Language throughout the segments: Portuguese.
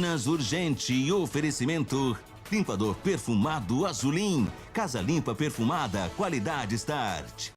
Minas Urgente e oferecimento limpador perfumado Azulim. Casa limpa perfumada, qualidade Start.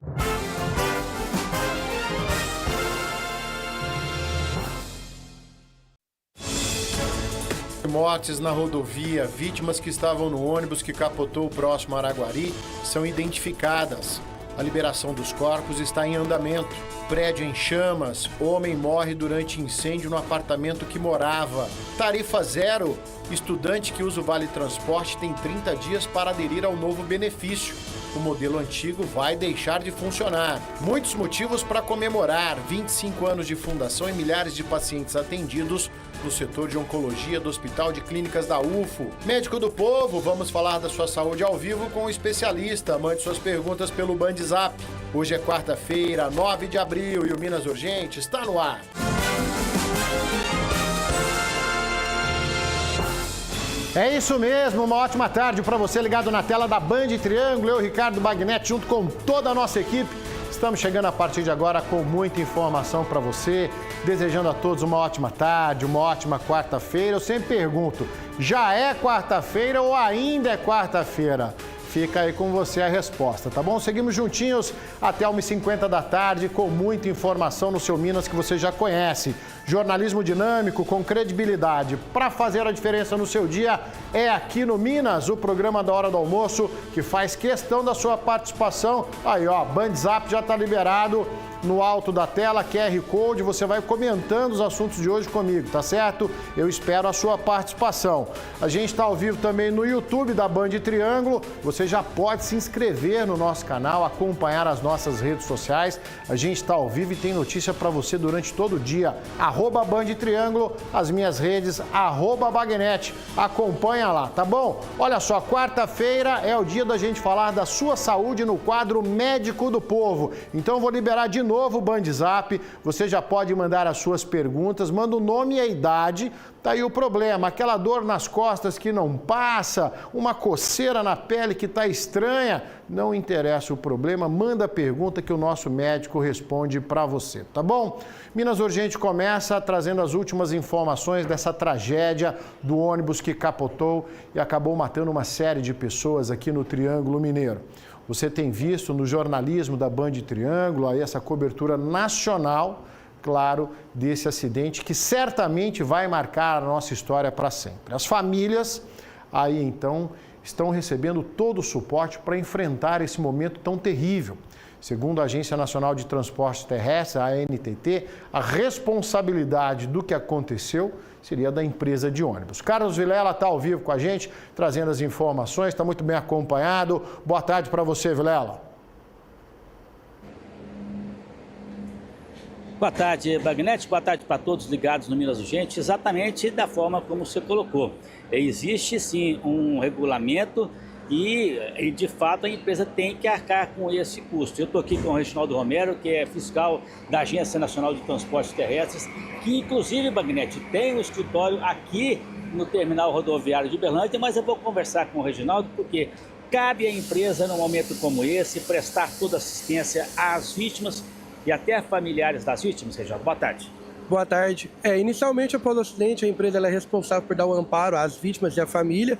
Mortes na rodovia, vítimas que estavam no ônibus que capotou próximo a Araguari são identificadas. A liberação dos corpos está em andamento. Prédio em chamas, homem morre durante incêndio no apartamento que morava. Tarifa zero, estudante que usa o Vale Transporte tem 30 dias para aderir ao novo benefício. O modelo antigo vai deixar de funcionar. Muitos motivos para comemorar 25 anos de fundação e milhares de pacientes atendidos no setor de oncologia do Hospital de Clínicas da UFO. Médico do Povo, vamos falar da sua saúde ao vivo com o especialista. Mande suas perguntas pelo BandZap. Hoje é quarta-feira, 9 de abril, e o Minas Urgente está no ar. É isso mesmo, uma ótima tarde para você ligado na tela da Band Triângulo. Eu, Ricardo Bagnetti, junto com toda a nossa equipe. Estamos chegando a partir de agora com muita informação para você, desejando a todos uma ótima tarde, uma ótima quarta-feira. Eu sempre pergunto, já é quarta-feira ou ainda é quarta-feira? Fica aí com você a resposta, tá bom? Seguimos juntinhos até 1h50 da tarde com muita informação no seu Minas que você já conhece. Jornalismo dinâmico com credibilidade para fazer a diferença no seu dia é aqui no Minas, o programa da hora do almoço que faz questão da sua participação. Aí, ó, BandZap já está liberado. No alto da tela, QR Code, você vai comentando os assuntos de hoje comigo, tá certo? Eu espero a sua participação. A gente está ao vivo também no YouTube da Band Triângulo. Você já pode se inscrever no nosso canal, acompanhar as nossas redes sociais. A gente está ao vivo e tem notícia para você durante todo o dia. @Band Triângulo, as minhas redes, @Bagnetti. Acompanha lá, tá bom? Olha só, quarta-feira é o dia da gente falar da sua saúde no quadro Médico do Povo. Então eu vou liberar de novo o BandZap, você já pode mandar as suas perguntas, manda o nome e a idade. Tá aí o problema, aquela dor nas costas que não passa, uma coceira na pele que tá estranha, não interessa o problema, manda a pergunta que o nosso médico responde para você, tá bom? Minas Urgente começa trazendo as últimas informações dessa tragédia do ônibus que capotou e acabou matando uma série de pessoas aqui no Triângulo Mineiro. Você tem visto no jornalismo da Band Triângulo aí essa cobertura nacional, claro, desse acidente que certamente vai marcar a nossa história para sempre. As famílias aí então estão recebendo todo o suporte para enfrentar esse momento tão terrível. Segundo a Agência Nacional de Transportes Terrestres, a ANTT, a responsabilidade do que aconteceu seria da empresa de ônibus. Carlos Vilela está ao vivo com a gente, trazendo as informações, está muito bem acompanhado. Boa tarde para você, Vilela. Boa tarde, Bagnetti. Boa tarde para todos ligados no Minas Urgente. Exatamente da forma como você colocou. Existe, sim, um regulamento e, de fato, a empresa tem que arcar com esse custo. Eu estou aqui com o Reginaldo Romero, que é fiscal da Agência Nacional de Transportes Terrestres, que, inclusive, Bagnetti, tem um escritório aqui no terminal rodoviário de Uberlândia, mas eu vou conversar com o Reginaldo porque cabe à empresa, num momento como esse, prestar toda assistência às vítimas e até familiares das vítimas. Reginaldo, boa tarde. Boa tarde. Inicialmente, após o acidente, a empresa ela é responsável por dar o amparo às vítimas e à família.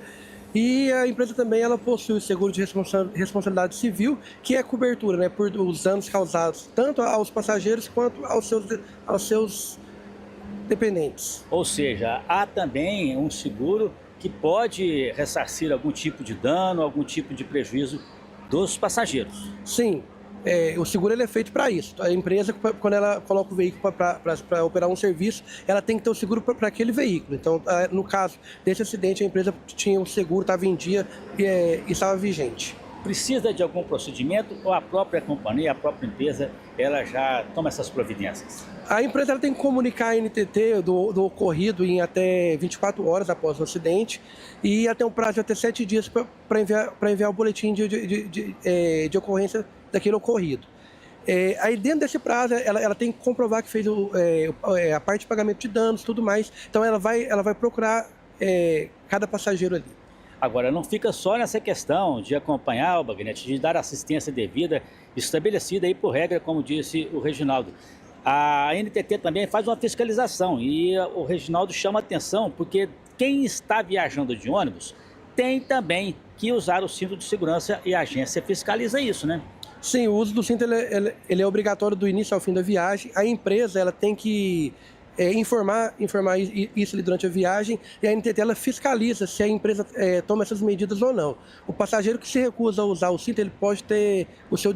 E a empresa também ela possui o seguro de responsabilidade civil, que é a cobertura, né, por os danos causados tanto aos passageiros quanto aos seus dependentes. Ou seja, há também um seguro que pode ressarcir algum tipo de dano, algum tipo de prejuízo dos passageiros. Sim. O seguro ele é feito para isso. A empresa, quando ela coloca o veículo para operar um serviço, ela tem que ter o seguro para aquele veículo. Então, no caso desse acidente, a empresa tinha o seguro, estava em dia e estava vigente. Precisa de algum procedimento ou a própria companhia, a própria empresa, ela já toma essas providências? A empresa ela tem que comunicar a NTT do ocorrido em até 24 horas após o acidente e até um prazo de até 7 dias para enviar o boletim de ocorrência daquele ocorrido. Aí dentro desse prazo, ela tem que comprovar que fez a parte de pagamento de danos e tudo mais. Então ela vai procurar cada passageiro ali. Agora, não fica só nessa questão de acompanhar o Bagnetti, de dar assistência devida, estabelecida aí por regra, como disse o Reginaldo. A NTT também faz uma fiscalização e o Reginaldo chama atenção porque quem está viajando de ônibus tem também que usar o cinto de segurança e a agência fiscaliza isso, né? Sim, o uso do cinto ele é obrigatório do início ao fim da viagem. A empresa ela tem que informar isso ali durante a viagem, e a NTT ela fiscaliza se a empresa toma essas medidas ou não. O passageiro que se recusa a usar o cinto, ele pode ter o seu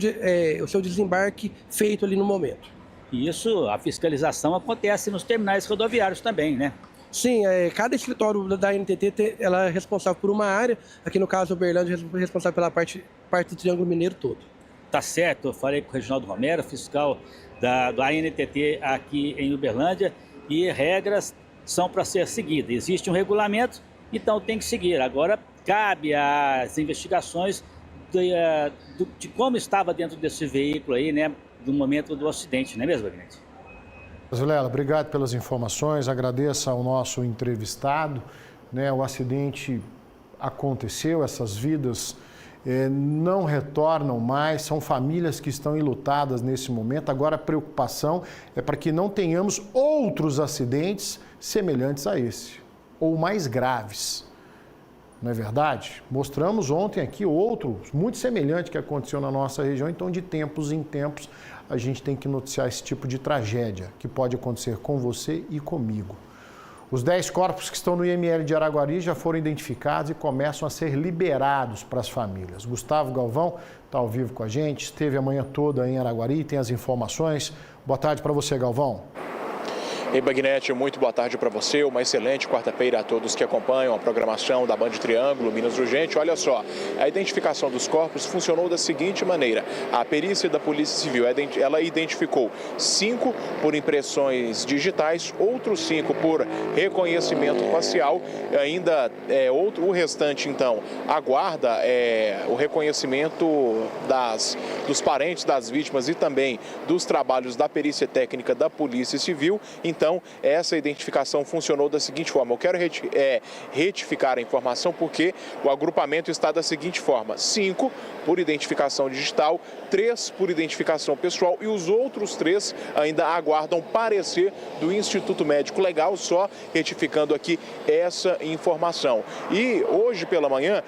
desembarque feito ali no momento. Isso, a fiscalização acontece nos terminais rodoviários também, né? Sim, cada escritório da NTT ela é responsável por uma área. Aqui no caso, Uberlândia é responsável pela parte do Triângulo Mineiro todo. Tá certo, eu falei com o Reginaldo Romero, fiscal da NTT aqui em Uberlândia, e regras são para ser seguidas. Existe um regulamento, então tem que seguir. Agora, cabe às investigações de como estava dentro desse veículo aí, né, no momento do acidente, não é mesmo, Agnete? Vilela, obrigado pelas informações, agradeço ao nosso entrevistado, né, o acidente aconteceu, essas vidas não retornam mais, são famílias que estão enlutadas nesse momento. Agora a preocupação é para que não tenhamos outros acidentes semelhantes a esse, ou mais graves. Não é verdade? Mostramos ontem aqui outro muito semelhante que aconteceu na nossa região, então de tempos em tempos a gente tem que noticiar esse tipo de tragédia que pode acontecer com você e comigo. Os 10 corpos que estão no IML de Araguari já foram identificados e começam a ser liberados para as famílias. Gustavo Galvão está ao vivo com a gente, esteve a manhã toda em Araguari, tem as informações. Boa tarde para você, Galvão. Ei, Bagnete, muito boa tarde para você, uma excelente quarta-feira a todos que acompanham a programação da Band Triângulo, Minas Urgente. Olha só, a identificação dos corpos funcionou da seguinte maneira: a perícia da Polícia Civil, ela identificou 5 por impressões digitais, outros 5 por reconhecimento facial, ainda o restante, então, aguarda o reconhecimento dos parentes das vítimas e também dos trabalhos da perícia técnica da Polícia Civil. Então, essa identificação funcionou da seguinte forma. Eu quero retificar a informação porque o agrupamento está da seguinte forma: 5 por identificação digital, 3 por identificação pessoal e os outros 3 ainda aguardam parecer do Instituto Médico Legal, só retificando aqui essa informação. E hoje pela manhã,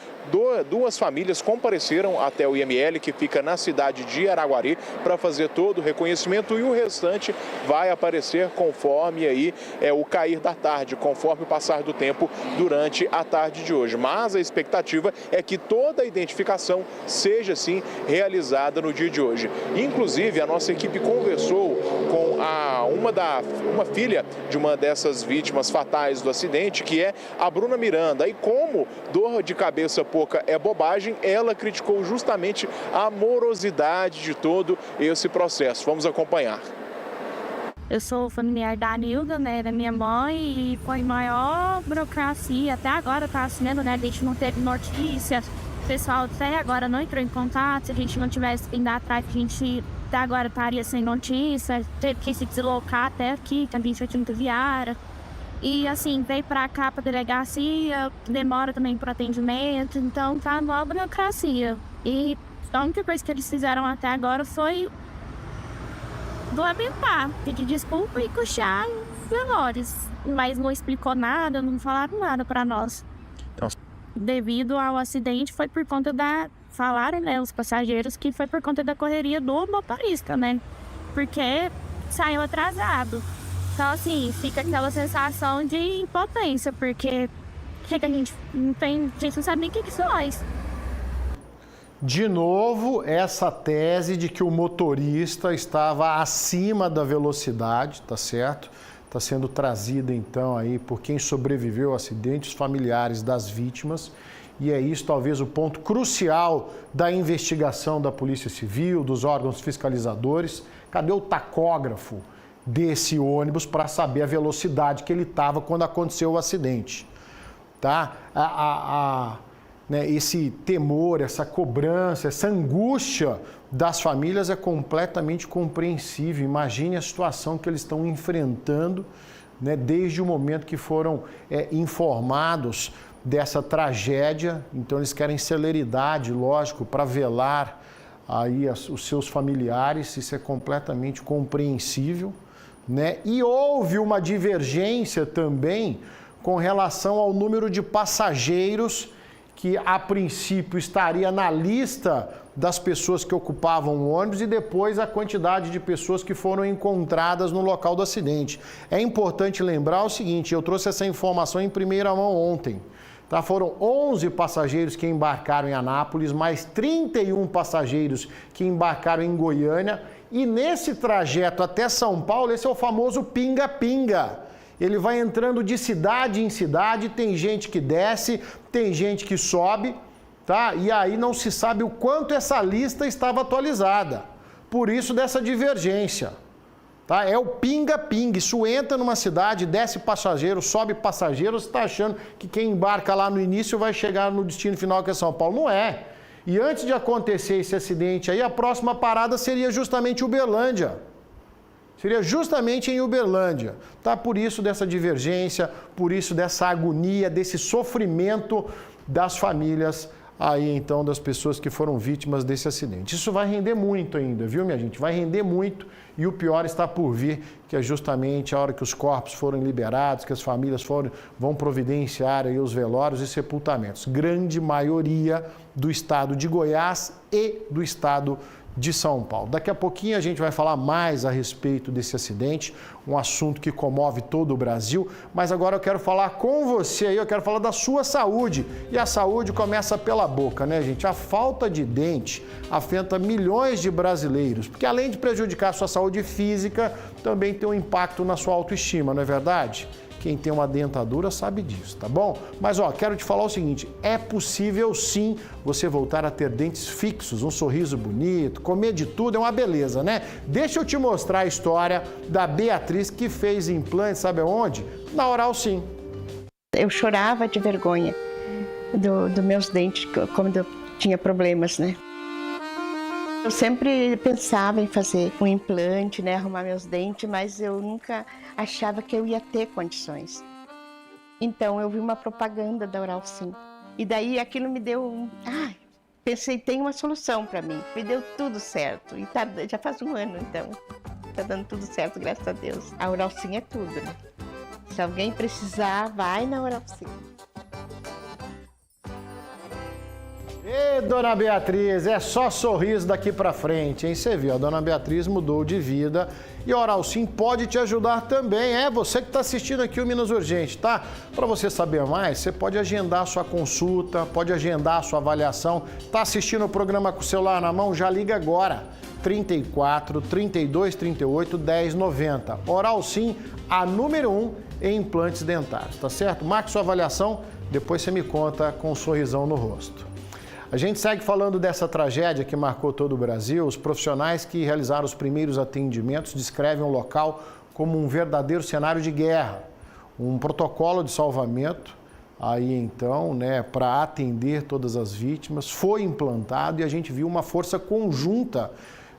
2 famílias compareceram até o IML, que fica na cidade de Araguari, para fazer todo o reconhecimento, e o restante vai aparecer conforme aí o cair da tarde, conforme o passar do tempo durante a tarde de hoje. Mas a expectativa é que toda a identificação seja, sim, realizada no dia de hoje. Inclusive, a nossa equipe conversou com uma filha de uma dessas vítimas fatais do acidente, que é a Bruna Miranda. E como dor de cabeça pouca é bobagem, ela criticou justamente a morosidade de todo esse processo. Vamos acompanhar. Eu sou familiar da Nilda, né, da minha mãe, e foi maior burocracia. Até agora tá assinando, né, a gente não teve notícia. O pessoal até agora não entrou em contato. Se a gente não tivesse indo atrás, a gente até agora estaria sem notícia. Teve que se deslocar até aqui, que a gente foi muito viária. E assim, veio pra cá, pra delegacia, demora também pro atendimento, então tá uma burocracia. E a única coisa que eles fizeram até agora foi lamentar, pedir desculpa e custear velórios. Mas não explicou nada, não falaram nada pra nós. Então, devido ao acidente, foi por conta falaram, né, os passageiros, que foi por conta da correria do motorista, né? Porque saiu atrasado. Então, assim, fica aquela sensação de impotência, porque a gente não sabe nem o que isso faz. De novo, essa tese de que o motorista estava acima da velocidade, tá certo? Está sendo trazida, então, aí por quem sobreviveu ao acidente, os familiares das vítimas. E é isso, talvez, o ponto crucial da investigação da Polícia Civil, dos órgãos fiscalizadores. Cadê o tacógrafo desse ônibus para saber a velocidade que ele estava quando aconteceu o acidente? Tá? Né, esse temor, essa cobrança, essa angústia das famílias é completamente compreensível. Imagine a situação que eles estão enfrentando, né, desde o momento que foram informados dessa tragédia. Então eles querem celeridade, lógico, para velar aí os seus familiares. Isso é completamente compreensível, né? E houve uma divergência também com relação ao número de passageiros que a princípio estaria na lista das pessoas que ocupavam o ônibus e depois a quantidade de pessoas que foram encontradas no local do acidente. É importante lembrar o seguinte, eu trouxe essa informação em primeira mão ontem. Tá? Foram 11 passageiros que embarcaram em Anápolis, mais 31 passageiros que embarcaram em Goiânia. E nesse trajeto até São Paulo, esse é o famoso pinga-pinga. Ele vai entrando de cidade em cidade, tem gente que desce, tem gente que sobe, tá? E aí não se sabe o quanto essa lista estava atualizada. Por isso dessa divergência. Tá? É o pinga-pinga. Isso entra numa cidade, desce passageiro, sobe passageiro, você está achando que quem embarca lá no início vai chegar no destino final que é São Paulo. Não é. E antes de acontecer esse acidente aí, a próxima parada seria justamente Uberlândia. Seria justamente em Uberlândia. Tá? Por isso dessa divergência, por isso dessa agonia, desse sofrimento das famílias aí então das pessoas que foram vítimas desse acidente. Isso vai render muito ainda, viu, minha gente? Vai render muito e o pior está por vir, que é justamente a hora que os corpos forem liberados, que as famílias vão providenciar aí os velórios e sepultamentos. Grande maioria do estado de Goiás e do estado de São Paulo. Daqui a pouquinho a gente vai falar mais a respeito desse acidente, um assunto que comove todo o Brasil, mas agora eu quero falar com você aí, eu quero falar da sua saúde. E a saúde começa pela boca, né, gente? A falta de dente afeta milhões de brasileiros, porque além de prejudicar a sua saúde física, também tem um impacto na sua autoestima, não é verdade? Quem tem uma dentadura sabe disso, tá bom? Mas, quero te falar o seguinte, é possível sim você voltar a ter dentes fixos, um sorriso bonito, comer de tudo, é uma beleza, né? Deixa eu te mostrar a história da Beatriz que fez implante, sabe aonde? Na Oral Sim. Eu chorava de vergonha dos meus dentes, quando eu tinha problemas, né? Eu sempre pensava em fazer um implante, né, arrumar meus dentes, mas eu nunca achava que eu ia ter condições. Então eu vi uma propaganda da Oral Sim. E daí aquilo me deu pensei, tem uma solução para mim. Me deu tudo certo. E já faz um ano, então. Tá dando tudo certo, graças a Deus. A Oral Sim é tudo, né? Se alguém precisar, vai na Oral Sim. Ei, dona Beatriz, é só sorriso daqui pra frente, hein? Você viu, a dona Beatriz mudou de vida e a Oral Sim pode te ajudar também. É você que está assistindo aqui o Minas Urgente, tá? Para você saber mais, você pode agendar a sua consulta, pode agendar a sua avaliação. Tá assistindo o programa com o celular na mão? Já liga agora. 34 32 38 10 90. Oral Sim, a número 1 em implantes dentários, tá certo? Marque sua avaliação, depois você me conta com um sorrisão no rosto. A gente segue falando dessa tragédia que marcou todo o Brasil. Os profissionais que realizaram os primeiros atendimentos descrevem o local como um verdadeiro cenário de guerra. Um protocolo de salvamento, aí então, né, para atender todas as vítimas, foi implantado e a gente viu uma força conjunta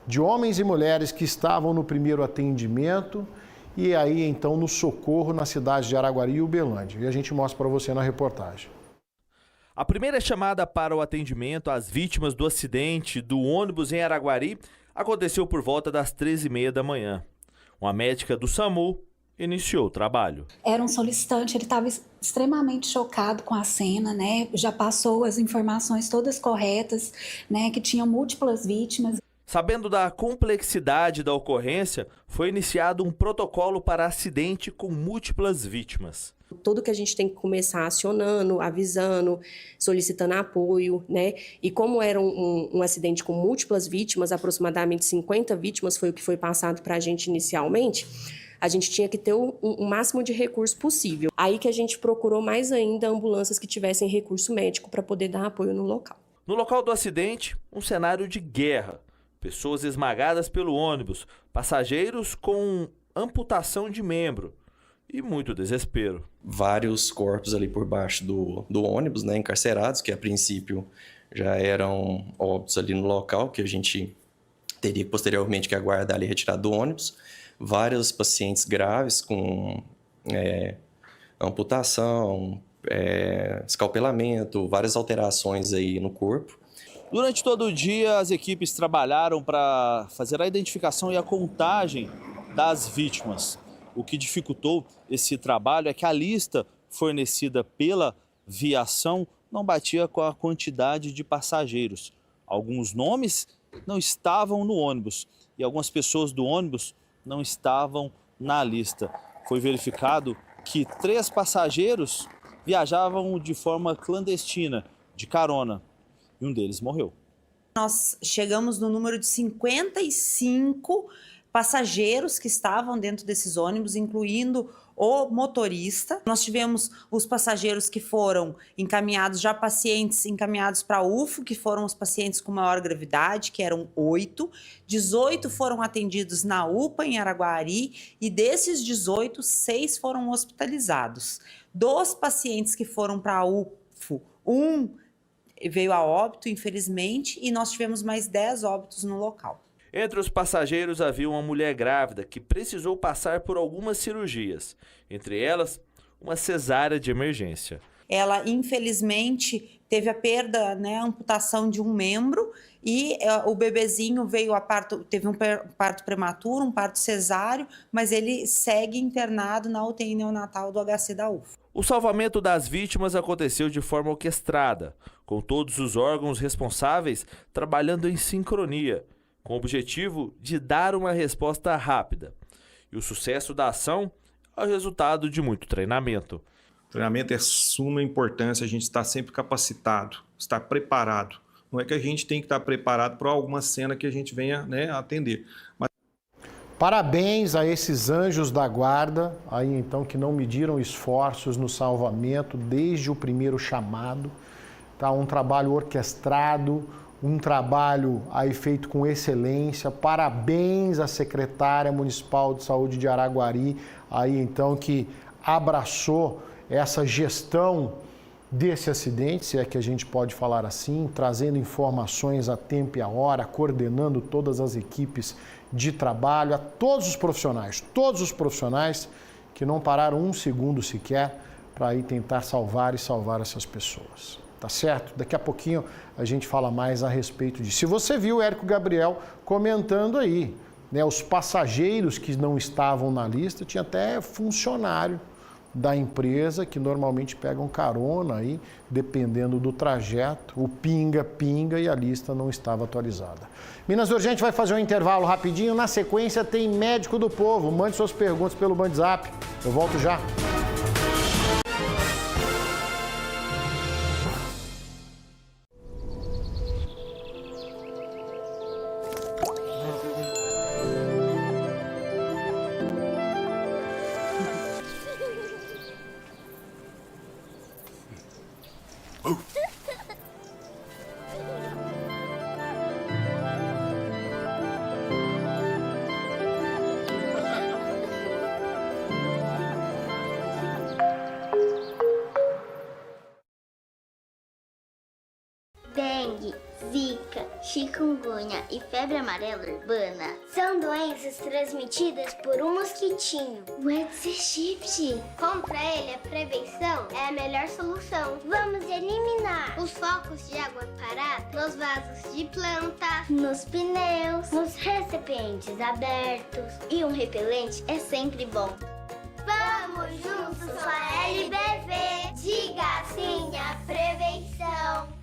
de homens e mulheres que estavam no primeiro atendimento e aí então no socorro na cidade de Araguari e Uberlândia. E a gente mostra para você na reportagem. A primeira chamada para o atendimento às vítimas do acidente do ônibus em Araguari aconteceu por volta das 13h30 da manhã. Uma médica do SAMU iniciou o trabalho. Era um solicitante, ele estava extremamente chocado com a cena, né? Já passou as informações todas corretas, né? Que tinham múltiplas vítimas. Sabendo da complexidade da ocorrência, foi iniciado um protocolo para acidente com múltiplas vítimas. Tudo que a gente tem que começar acionando, avisando, solicitando apoio, né? E como era um acidente com múltiplas vítimas, aproximadamente 50 vítimas foi o que foi passado para a gente inicialmente, a gente tinha que ter o máximo de recurso possível. Aí que a gente procurou mais ainda ambulâncias que tivessem recurso médico para poder dar apoio no local. No local do acidente, um cenário de guerra. Pessoas esmagadas pelo ônibus, passageiros com amputação de membro. E muito desespero. Vários corpos ali por baixo do ônibus, né, encarcerados, que a princípio já eram óbitos ali no local, que a gente teria posteriormente que aguardar ali retirar do ônibus. Vários pacientes graves com amputação, escalpelamento, várias alterações aí no corpo. Durante todo o dia, as equipes trabalharam para fazer a identificação e a contagem das vítimas. O que dificultou esse trabalho é que a lista fornecida pela Viação não batia com a quantidade de passageiros. Alguns nomes não estavam no ônibus e algumas pessoas do ônibus não estavam na lista. Foi verificado que 3 passageiros viajavam de forma clandestina, de carona, e um deles morreu. Nós chegamos no número de 55 passageiros que estavam dentro desses ônibus, incluindo o motorista. Nós tivemos os passageiros que foram encaminhados, já pacientes encaminhados para a UFO, que foram os pacientes com maior gravidade, que eram 8. 18 foram atendidos na UPA, em Araguari, e desses 18, 6 foram hospitalizados. Dos pacientes que foram para a UFO, 1 veio a óbito, infelizmente, e nós tivemos mais 10 óbitos no local. Entre os passageiros havia uma mulher grávida que precisou passar por algumas cirurgias, entre elas uma cesárea de emergência. Ela, infelizmente, teve a perda, amputação de um membro, e o bebezinho veio a parto, teve um parto prematuro, um parto cesáreo, mas ele segue internado na UTI neonatal do HC da UFO. O salvamento das vítimas aconteceu de forma orquestrada, com todos os órgãos responsáveis trabalhando em sincronia, com o objetivo de dar uma resposta rápida. E o sucesso da ação é o resultado de muito treinamento. O treinamento é suma importância, a gente está sempre capacitado, estar preparado. Não é que a gente tem que estar preparado para alguma cena que a gente venha atender. Mas... Parabéns a esses anjos da guarda, aí então que não mediram esforços no salvamento desde o primeiro chamado. Tá? Um trabalho orquestrado, um trabalho aí feito com excelência. Parabéns à secretária municipal de saúde de Araguari, aí então que abraçou essa gestão desse acidente, se é que a gente pode falar assim, trazendo informações a tempo e a hora, coordenando todas as equipes de trabalho, a todos os profissionais que não pararam um segundo sequer para ir tentar salvar essas pessoas. Tá certo? Daqui a pouquinho a gente fala mais a respeito disso. Se você viu o Érico Gabriel comentando aí, os passageiros que não estavam na lista, tinha até funcionário da empresa que normalmente pegam carona aí, dependendo do trajeto, o pinga e a lista não estava atualizada. Minas Urgente vai fazer um intervalo rapidinho, na sequência tem Médico do Povo. Mande suas perguntas pelo WhatsApp. Eu volto já. Dengue, zika, chikungunya e febre amarela urbana são doenças transmitidas por um mosquitinho, o Aedes aegypti. Contra ele, a prevenção é a melhor solução. Vamos eliminar os focos de água parada nos vasos de planta, nos pneus, nos recipientes abertos. E um repelente é sempre bom. Vamos juntos com a LBV. Diga sim à prevenção.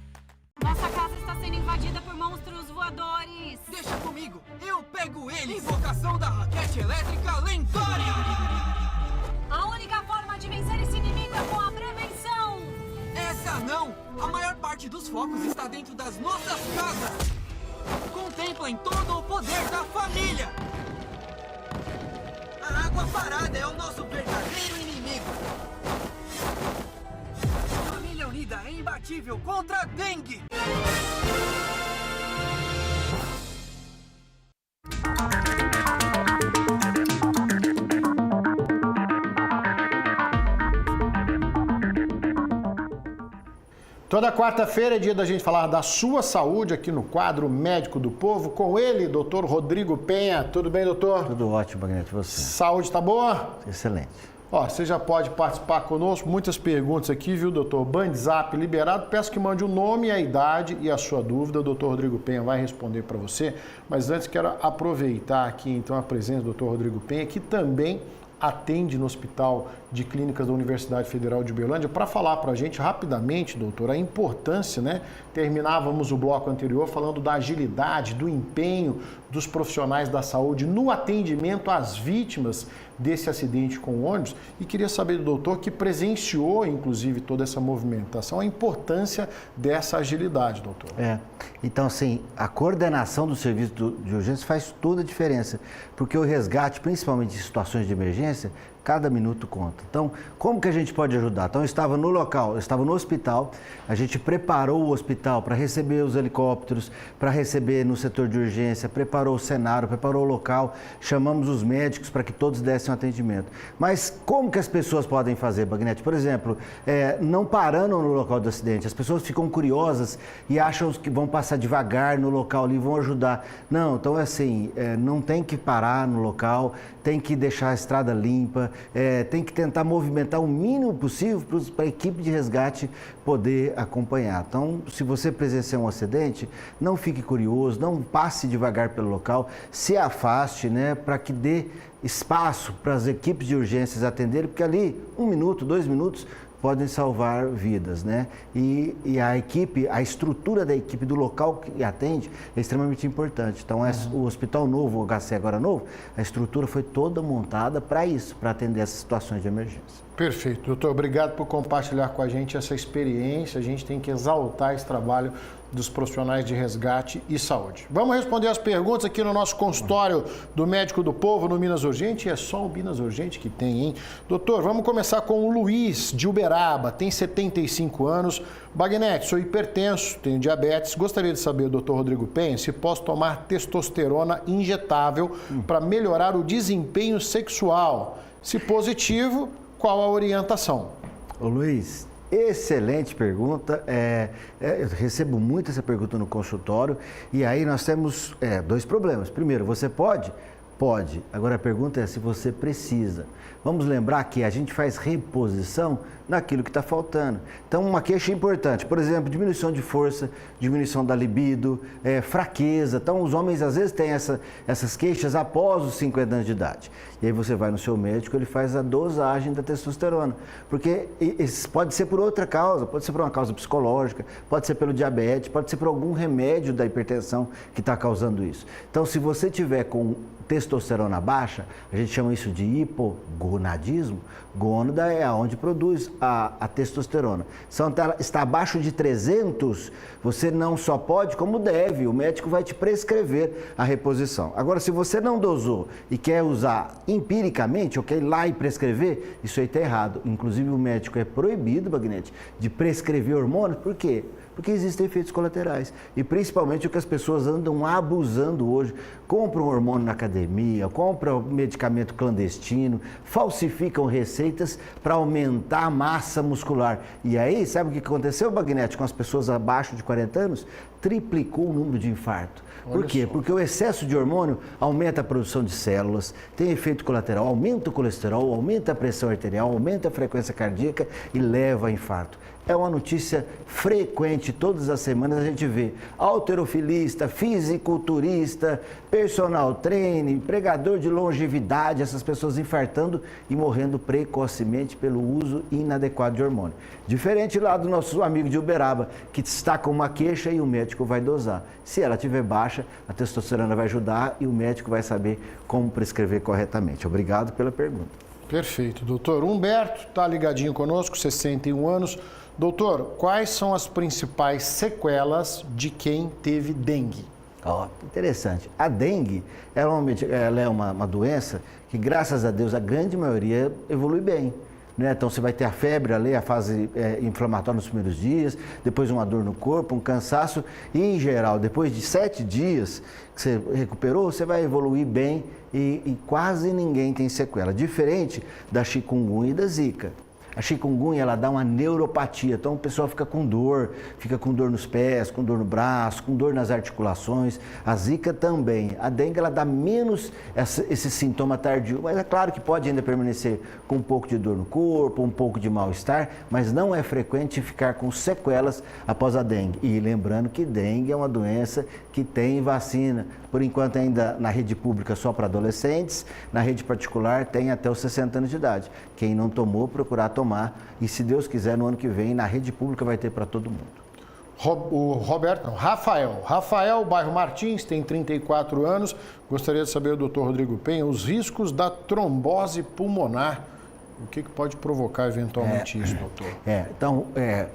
Nossa casa está sendo invadida por monstros voadores. Deixa comigo, eu pego eles. Invocação da raquete elétrica lendária. A única forma de vencer esse inimigo é com a prevenção. Essa não. A maior parte dos focos está dentro das nossas casas. Contemplem todo o poder da família. A água parada é o nosso verdadeiro inimigo. Família unida é imbatível contra a dengue. Toda quarta-feira é dia da gente falar da sua saúde aqui no quadro Médico do Povo. Com ele, doutor Rodrigo Penha. Tudo bem, doutor? Tudo ótimo, Bagnete. Você? Saúde tá boa? Excelente. Ó, você já pode participar conosco. Muitas perguntas aqui, viu, doutor? WhatsApp liberado. Peço que mande o nome, a idade e a sua dúvida. O doutor Rodrigo Penha vai responder para você. Mas antes, quero aproveitar aqui, então, a presença do doutor Rodrigo Penha, que também atende no Hospital de Clínicas da Universidade Federal de Uberlândia, para falar para a gente rapidamente, doutor, a importância, né? Terminávamos o bloco anterior falando da agilidade, do empenho dos profissionais da saúde no atendimento às vítimas desse acidente com o ônibus, e queria saber do doutor, que presenciou, inclusive, toda essa movimentação, a importância dessa agilidade, doutor. Então, assim, a coordenação do serviço de urgência faz toda a diferença, porque o resgate, principalmente em situações de emergência, cada minuto conta. Então, como que a gente pode ajudar? Então, eu estava no local, eu estava no hospital, a gente preparou o hospital para receber os helicópteros, para receber no setor de urgência, preparou o cenário, preparou o local, chamamos os médicos para que todos dessem um atendimento. Mas como que as pessoas podem fazer, Bagnetti? Por exemplo, não parando no local do acidente, as pessoas ficam curiosas e acham que vão passar devagar no local ali, vão ajudar. Não, então é assim, não tem que parar no local, tem que deixar a estrada limpa, tem que tentar movimentar o mínimo possível para a equipe de resgate poder acompanhar. Então, se você presenciar um acidente, não fique curioso, não passe devagar pelo local, se afaste, né, para que dê espaço para as equipes de urgências atenderem, porque ali 1 minuto, 2 minutos podem salvar vidas, né? E a equipe, a estrutura da equipe do local que atende é extremamente importante. Então, o Hospital Novo, o HC agora novo, a estrutura foi toda montada para isso, para atender essas situações de emergência. Perfeito, doutor. Obrigado por compartilhar com a gente essa experiência. A gente tem que exaltar esse trabalho dos profissionais de resgate e saúde. Vamos responder as perguntas aqui no nosso consultório do Médico do Povo no Minas Urgente. É só o Minas Urgente que tem, hein? Doutor, vamos começar com o Luiz, de Uberaba, tem 75 anos. Bagnetti, sou hipertenso, tenho diabetes. Gostaria de saber, doutor Rodrigo Penha, se posso tomar testosterona injetável para melhorar o desempenho sexual. Se positivo, qual a orientação? Ô Luiz, excelente pergunta. Eu recebo muito essa pergunta no consultório e aí nós temos 2 problemas. Primeiro, você pode? Pode. Agora a pergunta é se você precisa. Vamos lembrar que a gente faz reposição naquilo que está faltando. Então, uma queixa importante, por exemplo, diminuição de força, diminuição da libido, fraqueza. Então, os homens às vezes têm essas queixas após os 50 anos de idade. E aí você vai no seu médico, ele faz a dosagem da testosterona. Porque pode ser por outra causa, pode ser por uma causa psicológica, pode ser pelo diabetes, pode ser por algum remédio da hipertensão que está causando isso. Então, se você tiver com testosterona baixa, a gente chama isso de hipogonadismo. Gônada é onde produz a testosterona. Se ela está abaixo de 300, você não só pode, como deve. O médico vai te prescrever a reposição. Agora, se você não dosou e quer usar empiricamente, ou quer ir lá e prescrever, isso aí está errado. Inclusive, o médico é proibido, Bagnetti, de prescrever hormônios. Por quê? Porque existem efeitos colaterais. E principalmente o que as pessoas andam abusando hoje. Compram hormônio na academia, compram medicamento clandestino, falsificam receitas para aumentar a massa muscular. E aí, sabe o que aconteceu, Bagnetti, com as pessoas abaixo de 40 anos? Triplicou o número de infarto. Por quê? Porque o excesso de hormônio aumenta a produção de células, tem efeito colateral, aumenta o colesterol, aumenta a pressão arterial, aumenta a frequência cardíaca e leva a infarto. É uma notícia frequente, todas as semanas a gente vê halterofilista, fisiculturista, personal trainer, pregador de longevidade, essas pessoas infartando e morrendo precocemente pelo uso inadequado de hormônio. Diferente lá do nosso amigo de Uberaba, que está com uma queixa e o médico vai dosar. Se ela estiver baixa, a testosterona vai ajudar e o médico vai saber como prescrever corretamente. Obrigado pela pergunta. Perfeito. Doutor Humberto está ligadinho conosco, 61 anos. Doutor, quais são as principais sequelas de quem teve dengue? Interessante. A dengue ela é uma doença que, graças a Deus, a grande maioria evolui bem. Né? Então, você vai ter a febre ali, a fase inflamatória nos primeiros dias, depois uma dor no corpo, um cansaço e, em geral, depois de 7 dias que você recuperou, você vai evoluir bem e quase ninguém tem sequela. Diferente da chikungunya e da zika. A chikungunya, ela dá uma neuropatia, então a pessoa fica com dor nos pés, com dor no braço, com dor nas articulações. A zika também. A dengue, ela dá menos esse sintoma tardio, mas é claro que pode ainda permanecer com um pouco de dor no corpo, um pouco de mal-estar, mas não é frequente ficar com sequelas após a dengue. E lembrando que dengue é uma doença que tem vacina. Por enquanto ainda na rede pública só para adolescentes, na rede particular tem até os 60 anos de idade. Quem não tomou, procurar tomar e se Deus quiser no ano que vem na rede pública vai ter para todo mundo. Rafael, bairro Martins, tem 34 anos. Gostaria de saber, doutor Rodrigo Penha, os riscos da trombose pulmonar. O que pode provocar eventualmente isso, doutor?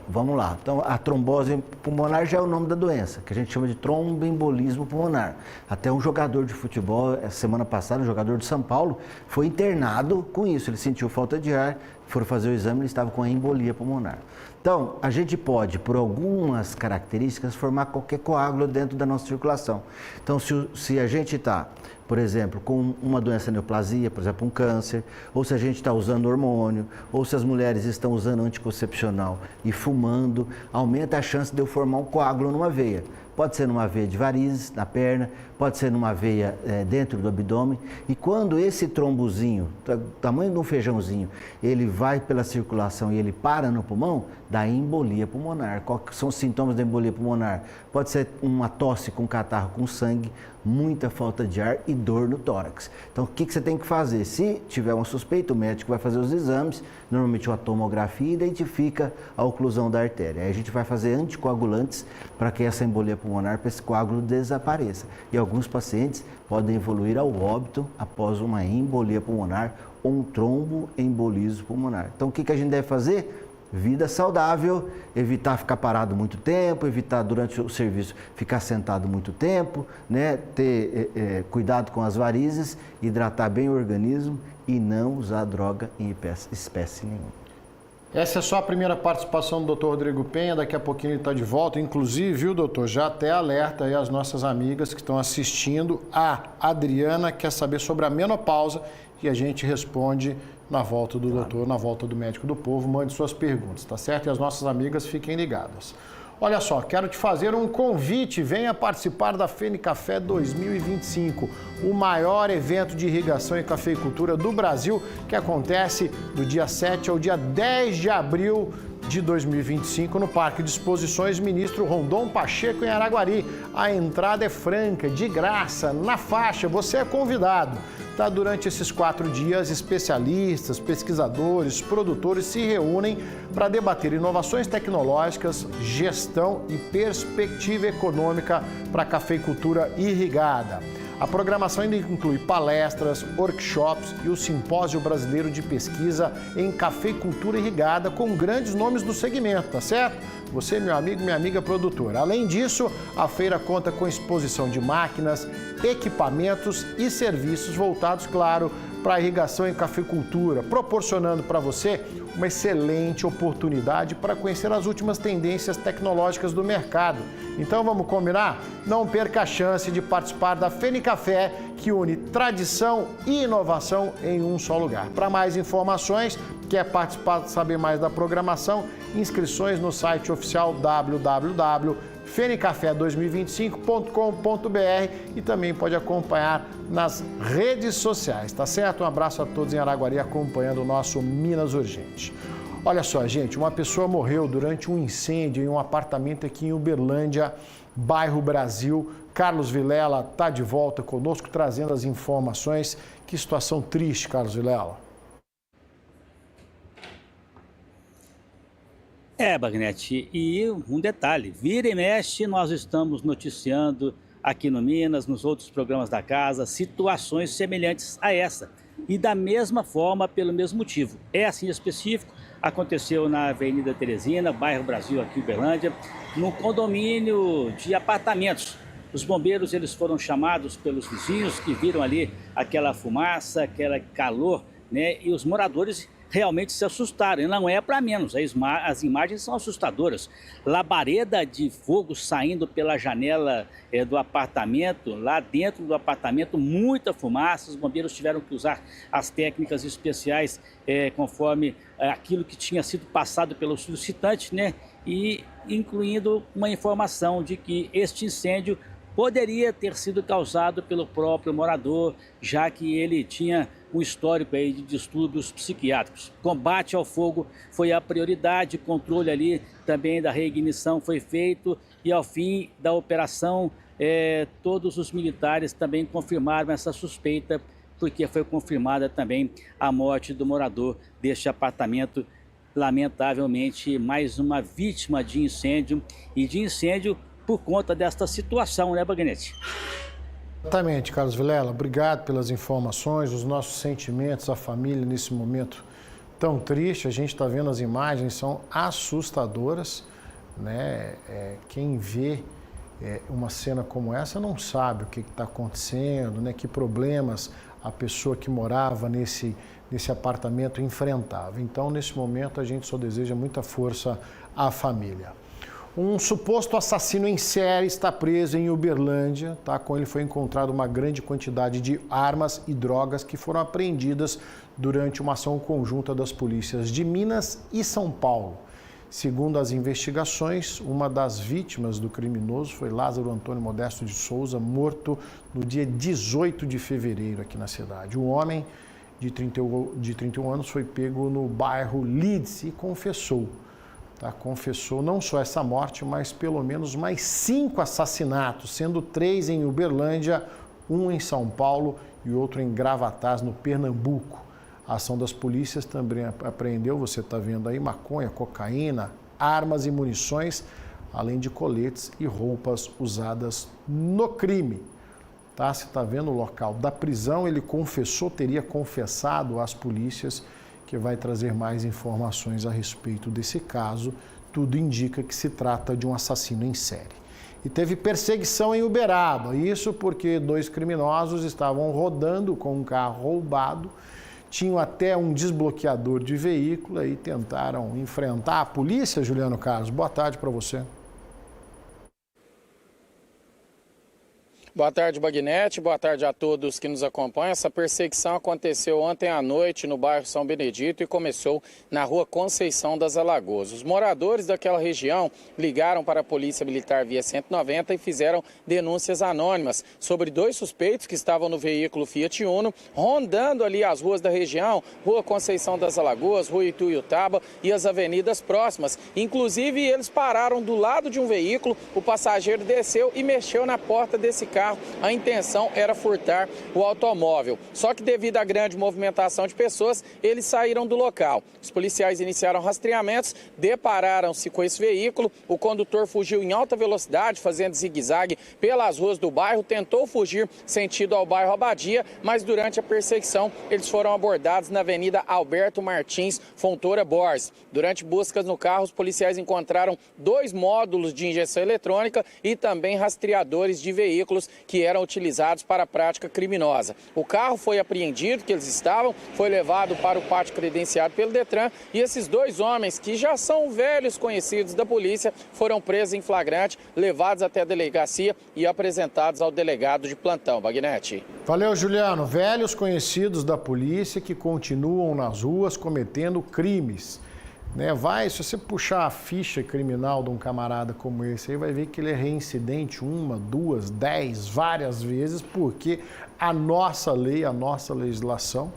Vamos lá. Então, a trombose pulmonar já é o nome da doença, que a gente chama de tromboembolismo pulmonar. Até um jogador de futebol, semana passada, um jogador de São Paulo, foi internado com isso. Ele sentiu falta de ar, foram fazer o exame, ele estava com a embolia pulmonar. Então, a gente pode, por algumas características, formar qualquer coágulo dentro da nossa circulação. Então, se a gente está, por exemplo, com uma doença neoplasia, por exemplo, um câncer, ou se a gente está usando hormônio, ou se as mulheres estão usando anticoncepcional e fumando, aumenta a chance de eu formar um coágulo numa veia. Pode ser numa veia de varizes, na perna, pode ser numa veia dentro do abdômen. E quando esse trombozinho, tamanho de um feijãozinho, ele vai pela circulação e ele para no pulmão, dá embolia pulmonar. Quais são os sintomas da embolia pulmonar? Pode ser uma tosse com catarro com sangue, muita falta de ar e dor no tórax. Então, o que você tem que fazer? Se tiver uma suspeita, o médico vai fazer os exames, normalmente uma tomografia, e identifica a oclusão da artéria. Aí a gente vai fazer anticoagulantes para que essa embolia pulmonar, para esse coágulo desapareça. E alguns pacientes podem evoluir ao óbito após uma embolia pulmonar ou um tromboembolismo pulmonar. Então, o que a gente deve fazer? Vida saudável, evitar ficar parado muito tempo, evitar durante o serviço ficar sentado muito tempo, né? Ter cuidado com as varizes, hidratar bem o organismo e não usar droga em espécie nenhuma. Essa é só a primeira participação do doutor Rodrigo Penha, daqui a pouquinho ele está de volta. Inclusive, viu, doutor, já até alerta aí as nossas amigas que estão assistindo. A Adriana quer saber sobre a menopausa e a gente responde na volta do doutor, na volta do médico do povo. Mande suas perguntas, tá certo? E as nossas amigas fiquem ligadas. Olha só, quero te fazer um convite, venha participar da FENICAFÉ 2025, o maior evento de irrigação e cafeicultura do Brasil, que acontece do dia 7 ao dia 10 de abril de 2025 no Parque de Exposições Ministro Rondon Pacheco, em Araguari. A entrada é franca, de graça, na faixa, você é convidado. Tá? Durante esses 4 dias, especialistas, pesquisadores, produtores se reúnem para debater inovações tecnológicas, gestão e perspectiva econômica para a cafeicultura irrigada. A programação ainda inclui palestras, workshops e o Simpósio Brasileiro de Pesquisa em Cafeicultura Irrigada com grandes nomes do segmento, tá certo? Você, meu amigo, minha amiga produtora. Além disso, a feira conta com exposição de máquinas, equipamentos e serviços voltados, claro, para a irrigação e cafeicultura, proporcionando para você uma excelente oportunidade para conhecer as últimas tendências tecnológicas do mercado. Então vamos combinar? Não perca a chance de participar da FENICAFÉ, que une tradição e inovação em um só lugar. Para mais informações, quer participar, saber mais da programação, inscrições no site oficial www.fenicafé2025.com.br e também pode acompanhar nas redes sociais, tá certo? Um abraço a todos em Araguari acompanhando o nosso Minas Urgente. Olha só, gente, uma pessoa morreu durante um incêndio em um apartamento aqui em Uberlândia, bairro Brasil. Carlos Vilela está de volta conosco, trazendo as informações. Que situação triste, Carlos Vilela. Bagnete, e um detalhe, vira e mexe, nós estamos noticiando aqui no Minas, nos outros programas da casa, situações semelhantes a essa. E da mesma forma, pelo mesmo motivo. Essa em específico aconteceu na Avenida Teresina, bairro Brasil, aqui em Uberlândia, num condomínio de apartamentos. Os bombeiros eles foram chamados pelos vizinhos que viram ali aquela fumaça, aquele calor, né? E os moradores realmente se assustaram. E não é para menos, as imagens são assustadoras. Labareda de fogo saindo pela janela do apartamento, lá dentro do apartamento, muita fumaça. Os bombeiros tiveram que usar as técnicas especiais conforme aquilo que tinha sido passado pelo solicitante, né? E incluindo uma informação de que este incêndio poderia ter sido causado pelo próprio morador, já que ele tinha um histórico aí de distúrbios psiquiátricos. Combate ao fogo foi a prioridade, controle ali também da reignição foi feito e ao fim da operação todos os militares também confirmaram essa suspeita, porque foi confirmada também a morte do morador deste apartamento. Lamentavelmente, mais uma vítima de incêndio e de incêndio por conta desta situação, né, Bagnetti? Exatamente, Carlos Vilela. Obrigado pelas informações, os nossos sentimentos, a família nesse momento tão triste. A gente está vendo as imagens, são assustadoras, né? Quem vê uma cena como essa não sabe o que está acontecendo, né? Que problemas a pessoa que morava nesse apartamento enfrentava. Então, nesse momento, a gente só deseja muita força à família. Um suposto assassino em série está preso em Uberlândia. Tá? Com ele foi encontrada uma grande quantidade de armas e drogas que foram apreendidas durante uma ação conjunta das polícias de Minas e São Paulo. Segundo as investigações, uma das vítimas do criminoso foi Lázaro Antônio Modesto de Souza, morto no dia 18 de fevereiro aqui na cidade. O homem de 31 anos foi pego no bairro Leeds e confessou. Tá? Confessou não só essa morte, mas pelo menos mais 5 assassinatos, sendo 3 em Uberlândia, 1 em São Paulo e outro em Gravatás, no Pernambuco. A ação das polícias também apreendeu, você está vendo aí, maconha, cocaína, armas e munições, além de coletes e roupas usadas no crime. Tá? Você está vendo o local da prisão, ele confessou, teria confessado às polícias, que vai trazer mais informações a respeito desse caso. Tudo indica que se trata de um assassino em série. E teve perseguição em Uberaba, isso porque 2 criminosos estavam rodando com um carro roubado, tinham até um desbloqueador de veículo e tentaram enfrentar a polícia. Juliano Carlos, boa tarde para você. Boa tarde, Bagnetti. Boa tarde a todos que nos acompanham. Essa perseguição aconteceu ontem à noite no bairro São Benedito e começou na rua Conceição das Alagoas. Os moradores daquela região ligaram para a Polícia Militar via 190 e fizeram denúncias anônimas sobre 2 suspeitos que estavam no veículo Fiat Uno, rondando ali as ruas da região, Rua Conceição das Alagoas, Rua Ituiutaba e as avenidas próximas. Inclusive, eles pararam do lado de um veículo, o passageiro desceu e mexeu na porta desse carro. A intenção era furtar o automóvel. Só que devido à grande movimentação de pessoas, eles saíram do local. Os policiais iniciaram rastreamentos, depararam-se com esse veículo. O condutor fugiu em alta velocidade, fazendo zigue-zague pelas ruas do bairro, tentou fugir sentido ao bairro Abadia, mas durante a perseguição eles foram abordados na Avenida Alberto Martins Fontoura Borges. Durante buscas no carro, os policiais encontraram 2 módulos de injeção eletrônica e também rastreadores de veículos que eram utilizados para a prática criminosa. O carro foi apreendido, que eles estavam, foi levado para o pátio credenciado pelo Detran e esses 2 homens, que já são velhos conhecidos da polícia, foram presos em flagrante, levados até a delegacia e apresentados ao delegado de plantão. Bagnetti. Valeu, Juliano. Velhos conhecidos da polícia que continuam nas ruas cometendo crimes. Se você puxar a ficha criminal de um camarada como esse aí, vai ver que ele é reincidente 1, 2, 10, várias vezes, porque a nossa lei, a nossa legislação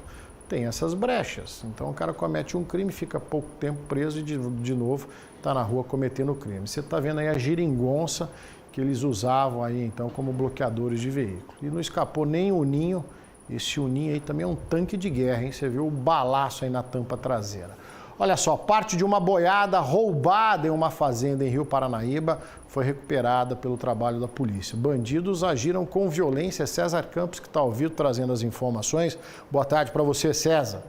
tem essas brechas. Então o cara comete um crime, fica pouco tempo preso e de novo está na rua cometendo crime. Você está vendo aí a geringonça que eles usavam aí então como bloqueadores de veículo. E não escapou nem o Uninho. Esse Uninho aí também é um tanque de guerra, hein? Você viu o balaço aí na tampa traseira. Olha só, parte de uma boiada roubada em uma fazenda em Rio Paranaíba foi recuperada pelo trabalho da polícia. Bandidos agiram com violência. César Campos, que está ao vivo, trazendo as informações. Boa tarde para você, César.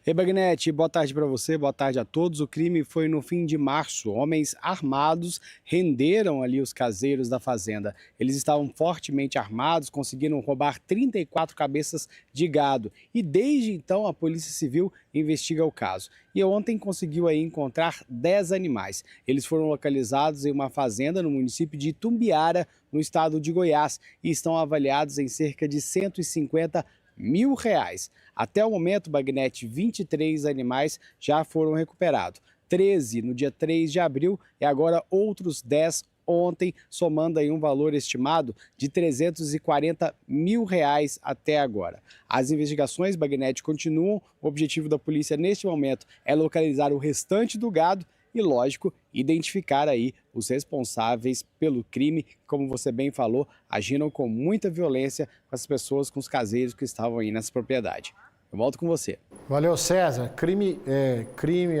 Ei, Bagnete, boa tarde para você, boa tarde a todos. O crime foi no fim de março. Homens armados renderam ali os caseiros da fazenda. Eles estavam fortemente armados, conseguiram roubar 34 cabeças de gado. E desde então a Polícia Civil investiga o caso. E ontem conseguiu aí encontrar 10 animais. Eles foram localizados em uma fazenda no município de Itumbiara, no estado de Goiás, e estão avaliados em cerca de R$150 mil. Até o momento, Bagnete, 23 animais já foram recuperados. 13 no dia 3 de abril e agora outros 10 ontem, somando aí um valor estimado de R$340 mil até agora. As investigações, Bagnete, continuam. O objetivo da polícia neste momento é localizar o restante do gado e, lógico, identificar aí os responsáveis pelo crime, que, como você bem falou, agiram com muita violência com as pessoas, com os caseiros que estavam aí nessa propriedade. Eu volto com você. Valeu, César. Crime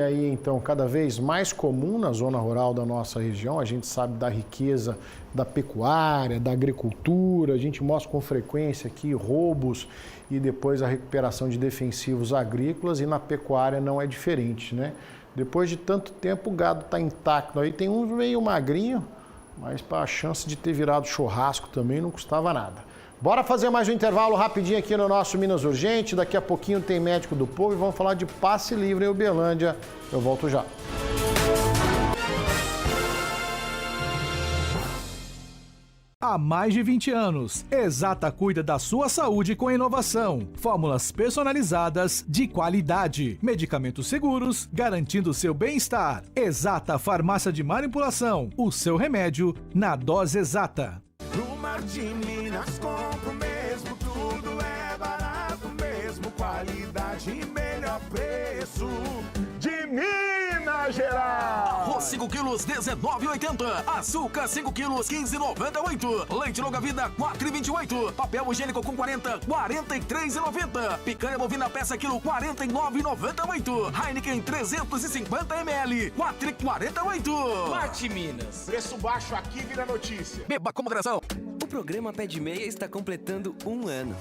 aí, então, cada vez mais comum na zona rural da nossa região. A gente sabe da riqueza da pecuária, da agricultura. A gente mostra com frequência aqui roubos e depois a recuperação de defensivos agrícolas, e na pecuária não é diferente, né? Depois de tanto tempo o gado está intacto. Aí tem um meio magrinho, mas para a chance de ter virado churrasco também não custava nada. Bora fazer mais um intervalo rapidinho aqui no nosso Minas Urgente. Daqui a pouquinho tem Médico do Povo e vamos falar de passe livre em Uberlândia. Eu volto já. Há mais de 20 anos, Exata cuida da sua saúde com inovação, fórmulas personalizadas de qualidade, medicamentos seguros, garantindo seu bem-estar. Exata Farmácia de Manipulação, o seu remédio na dose exata. No Mar de Minas compro mesmo, tudo é barato mesmo, qualidade e melhor preço. De Minas Gerais! Arroz 5 quilos, R$19,80. Açúcar 5 quilos, R$15,98. Leite longa vida, R$4,28. Papel higiênico com 40, R$43,90. Picanha bovina peça quilo, R$49,98. Heineken 350 ml, R$4,48. Marte Minas, preço baixo aqui vira notícia. Beba com moderação. O programa Pé de Meia está completando 1 ano.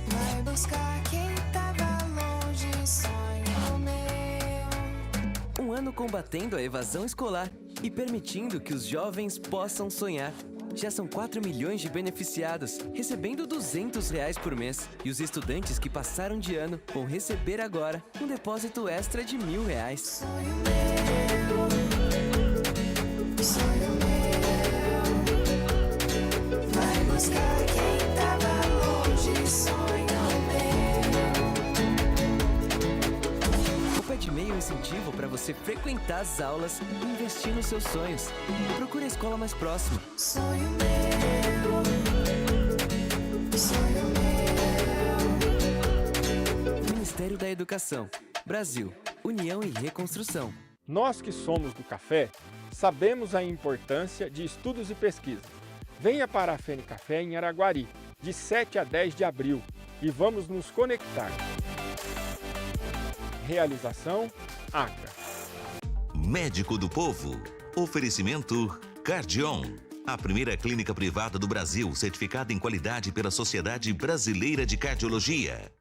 Vai buscar quem tava longe, sonho meu. 1 ano combatendo a evasão escolar e permitindo que os jovens possam sonhar. Já são 4 milhões de beneficiados, recebendo R$200 por mês. E os estudantes que passaram de ano vão receber agora um depósito extra de R$1.000. Sonho meu, sonho meu. Vai buscar quem tava longe, sonho meu. O Pé de Meia é um incentivo para você frequentar as aulas e investir nos seus sonhos. Procure a escola mais próxima. Sonho meu, sonho meu. Ministério da Educação, Brasil, União e Reconstrução. Nós que somos do café, sabemos a importância de estudos e pesquisa. Venha para a FENE Café em Araguari, de 7 a 10 de abril, e vamos nos conectar. Realização ACA. Médico do Povo. Oferecimento Cardion. A primeira clínica privada do Brasil, certificada em qualidade pela Sociedade Brasileira de Cardiologia.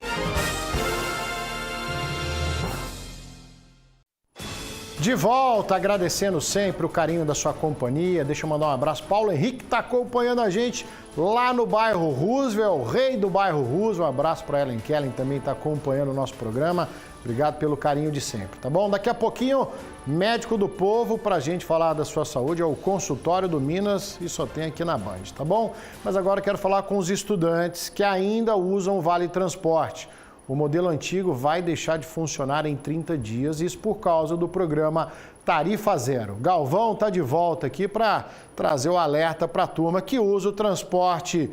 De volta, agradecendo sempre o carinho da sua companhia. Deixa eu mandar um abraço. Paulo Henrique está acompanhando a gente lá no bairro Roosevelt, o rei do bairro Roosevelt. Um abraço para Ellen Kellen, também está acompanhando o nosso programa. Obrigado pelo carinho de sempre, tá bom? Daqui a pouquinho, Médico do Povo, para a gente falar da sua saúde, é o consultório do Minas e só tem aqui na Band, tá bom? Mas agora eu quero falar com os estudantes que ainda usam o Vale Transporte. O modelo antigo vai deixar de funcionar em 30 dias, isso por causa do programa Tarifa Zero. Galvão está de volta aqui para trazer o alerta para a turma que usa o transporte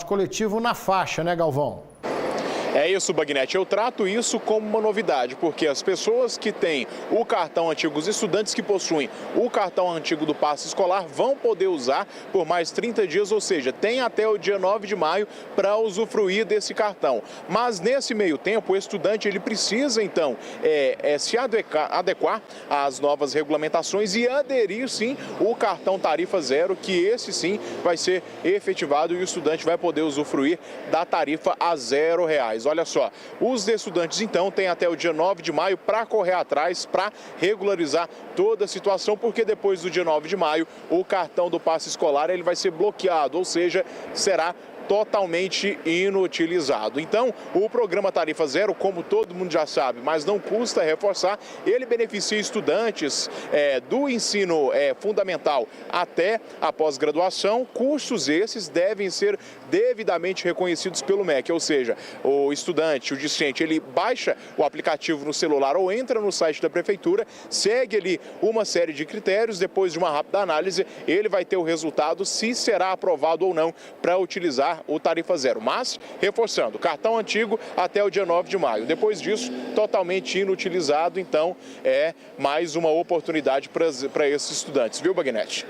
coletivo na faixa, né, Galvão? É isso, Bagnete. Eu trato isso como uma novidade, porque as pessoas que têm o cartão antigo, os estudantes que possuem o cartão antigo do passe escolar vão poder usar por mais 30 dias, ou seja, tem até o dia 9 de maio para usufruir desse cartão. Mas nesse meio tempo, o estudante ele precisa então se adequar às novas regulamentações e aderir sim o cartão tarifa zero, que esse sim vai ser efetivado e o estudante vai poder usufruir da tarifa a R$0. Olha só, os estudantes então têm até o dia 9 de maio para correr atrás, para regularizar toda a situação, porque depois do dia 9 de maio o cartão do passe escolar ele vai ser bloqueado, ou seja, será totalmente inutilizado. Então, o programa Tarifa Zero, como todo mundo já sabe, mas não custa reforçar, ele beneficia estudantes do ensino fundamental até a pós-graduação. Cursos esses devem ser devidamente reconhecidos pelo MEC, ou seja, o estudante, o discente, ele baixa o aplicativo no celular ou entra no site da prefeitura, segue ali uma série de critérios, depois de uma rápida análise, ele vai ter o resultado se será aprovado ou não para utilizar o Tarifa Zero. Mas, reforçando, cartão antigo até o dia 9 de maio. Depois disso, totalmente inutilizado, então é mais uma oportunidade para esses estudantes, viu, Bagnete?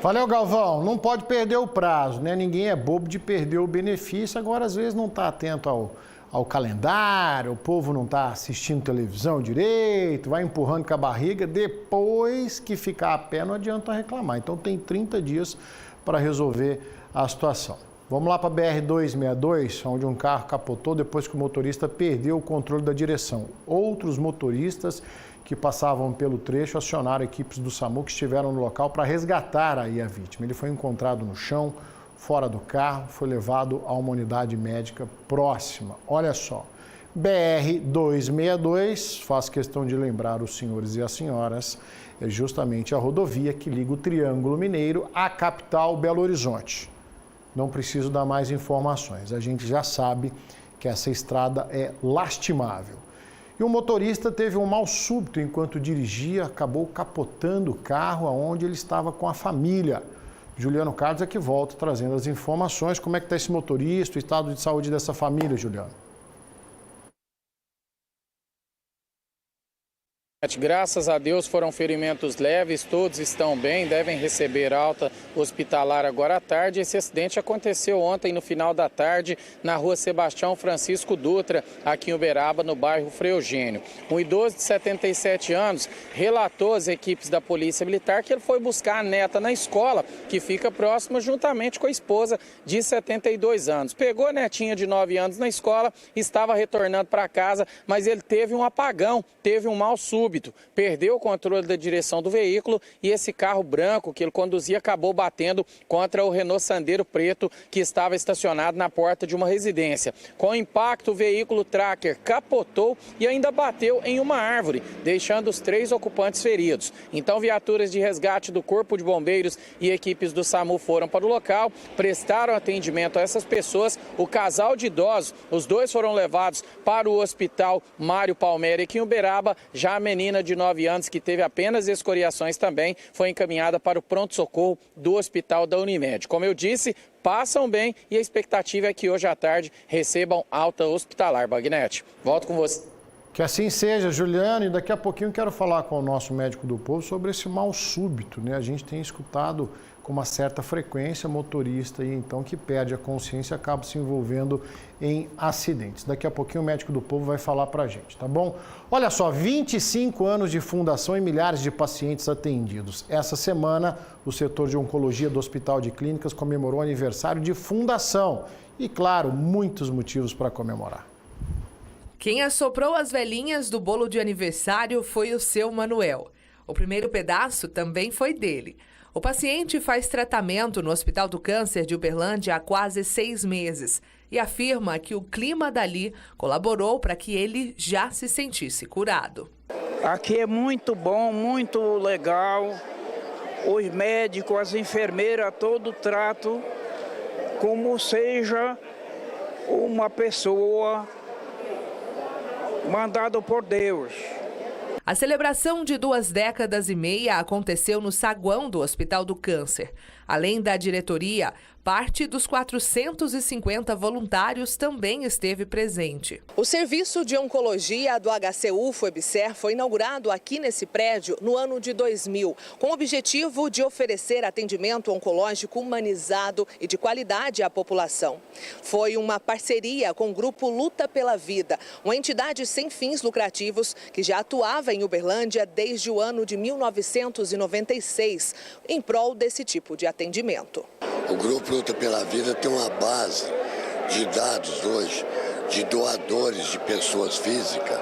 Valeu, Galvão. Não pode perder o prazo, né? Ninguém é bobo de perder o benefício. Agora, às vezes, não está atento ao calendário, o povo não está assistindo televisão direito, vai empurrando com a barriga. Depois que ficar a pé, não adianta reclamar. Então, tem 30 dias para resolver a situação. Vamos lá para a BR-262, onde um carro capotou depois que o motorista perdeu o controle da direção. Outros motoristas que passavam pelo trecho acionaram equipes do SAMU que estiveram no local para resgatar aí a vítima. Ele foi encontrado no chão, fora do carro, foi levado a uma unidade médica próxima. Olha só, BR-262, faço questão de lembrar os senhores e as senhoras, é justamente a rodovia que liga o Triângulo Mineiro à capital Belo Horizonte. Não preciso dar mais informações, a gente já sabe que essa estrada é lastimável. E o motorista teve um mal súbito enquanto dirigia, acabou capotando o carro onde ele estava com a família. Juliano Carlos é que volta trazendo as informações. Como é que está esse motorista, o estado de saúde dessa família, Juliano? Graças a Deus foram ferimentos leves, todos estão bem, devem receber alta hospitalar agora à tarde. Esse acidente aconteceu ontem no final da tarde na rua Sebastião Francisco Dutra, aqui em Uberaba, no bairro Frei Eugênio. Um idoso de 77 anos relatou às equipes da Polícia Militar que ele foi buscar a neta na escola, que fica próxima, juntamente com a esposa de 72 anos. Pegou a netinha de 9 anos na escola, estava retornando para casa, mas ele teve um apagão, teve um mal súbito. Perdeu o controle da direção do veículo e esse carro branco que ele conduzia acabou batendo contra o Renault Sandero preto que estava estacionado na porta de uma residência. Com o impacto, o veículo Tracker capotou e ainda bateu em uma árvore, deixando os 3 ocupantes feridos. Então, viaturas de resgate do Corpo de Bombeiros e equipes do SAMU foram para o local, prestaram atendimento a essas pessoas. O casal de idosos, os 2 foram levados para o Hospital Mário Palméria aqui em Uberaba. Já a menina de 9 anos, que teve apenas escoriações também, foi encaminhada para o pronto-socorro do Hospital da Unimed. Como eu disse, passam bem e a expectativa é que hoje à tarde recebam alta hospitalar. Bagnete, volto com você. Que assim seja, Juliano, e daqui a pouquinho eu quero falar com o nosso médico do povo sobre esse mal súbito, né? A gente tem escutado com uma certa frequência motorista e então que perde a consciência e acaba se envolvendo em acidentes. Daqui a pouquinho o médico do povo vai falar pra gente, tá bom? Olha só, 25 anos de fundação e milhares de pacientes atendidos. Essa semana, o setor de oncologia do Hospital de Clínicas comemorou o aniversário de fundação. E, claro, muitos motivos para comemorar. Quem assoprou as velhinhas do bolo de aniversário foi o seu Manuel. O primeiro pedaço também foi dele. O paciente faz tratamento no Hospital do Câncer de Uberlândia há quase 6 meses e afirma que o clima dali colaborou para que ele já se sentisse curado. Aqui é muito bom, muito legal. Os médicos, as enfermeiras, todo o trato como seja uma pessoa mandada por Deus. A celebração de 2 décadas e meia aconteceu no saguão do Hospital do Câncer. Além da diretoria, parte dos 450 voluntários também esteve presente. O Serviço de Oncologia do HCU-FOEBSER foi inaugurado aqui nesse prédio no ano de 2000, com o objetivo de oferecer atendimento oncológico humanizado e de qualidade à população. Foi uma parceria com o Grupo Luta pela Vida, uma entidade sem fins lucrativos que já atuava em Uberlândia desde o ano de 1996, em prol desse tipo de atendimento. O Grupo Luta pela Vida tem uma base de dados hoje de doadores de pessoas físicas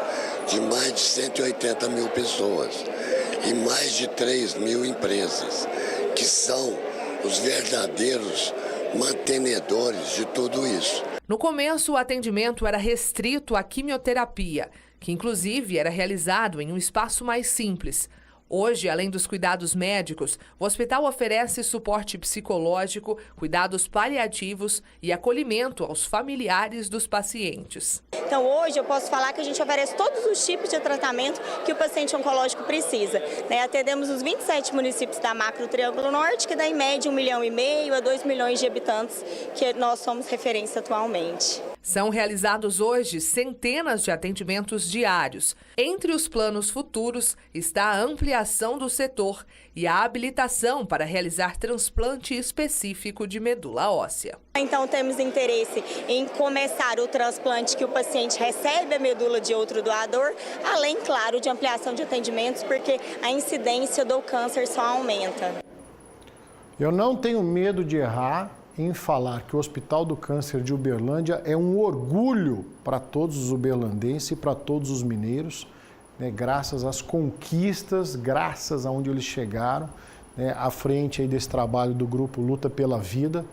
de mais de 180 mil pessoas e mais de 3 mil empresas, que são os verdadeiros mantenedores de tudo isso. No começo, o atendimento era restrito à quimioterapia, que inclusive era realizado em um espaço mais simples. Hoje, além dos cuidados médicos, o hospital oferece suporte psicológico, cuidados paliativos e acolhimento aos familiares dos pacientes. Então, hoje eu posso falar que a gente oferece todos os tipos de tratamento que o paciente oncológico precisa. Atendemos os 27 municípios da Macro Triângulo Norte, que dá em média 1,5 milhão a 2 milhões de habitantes, que nós somos referência atualmente. São realizados hoje centenas de atendimentos diários. Entre os planos futuros está a ampliação do setor e a habilitação para realizar transplante específico de medula óssea. Então temos interesse em começar o transplante que o paciente recebe a medula de outro doador, além, claro, de ampliação de atendimentos, porque a incidência do câncer só aumenta. Eu não tenho medo de errar em falar que o Hospital do Câncer de Uberlândia é um orgulho para todos os uberlandenses e para todos os mineiros, né, graças às conquistas, graças a onde eles chegaram, né, à frente aí desse trabalho do Grupo Luta pela Vida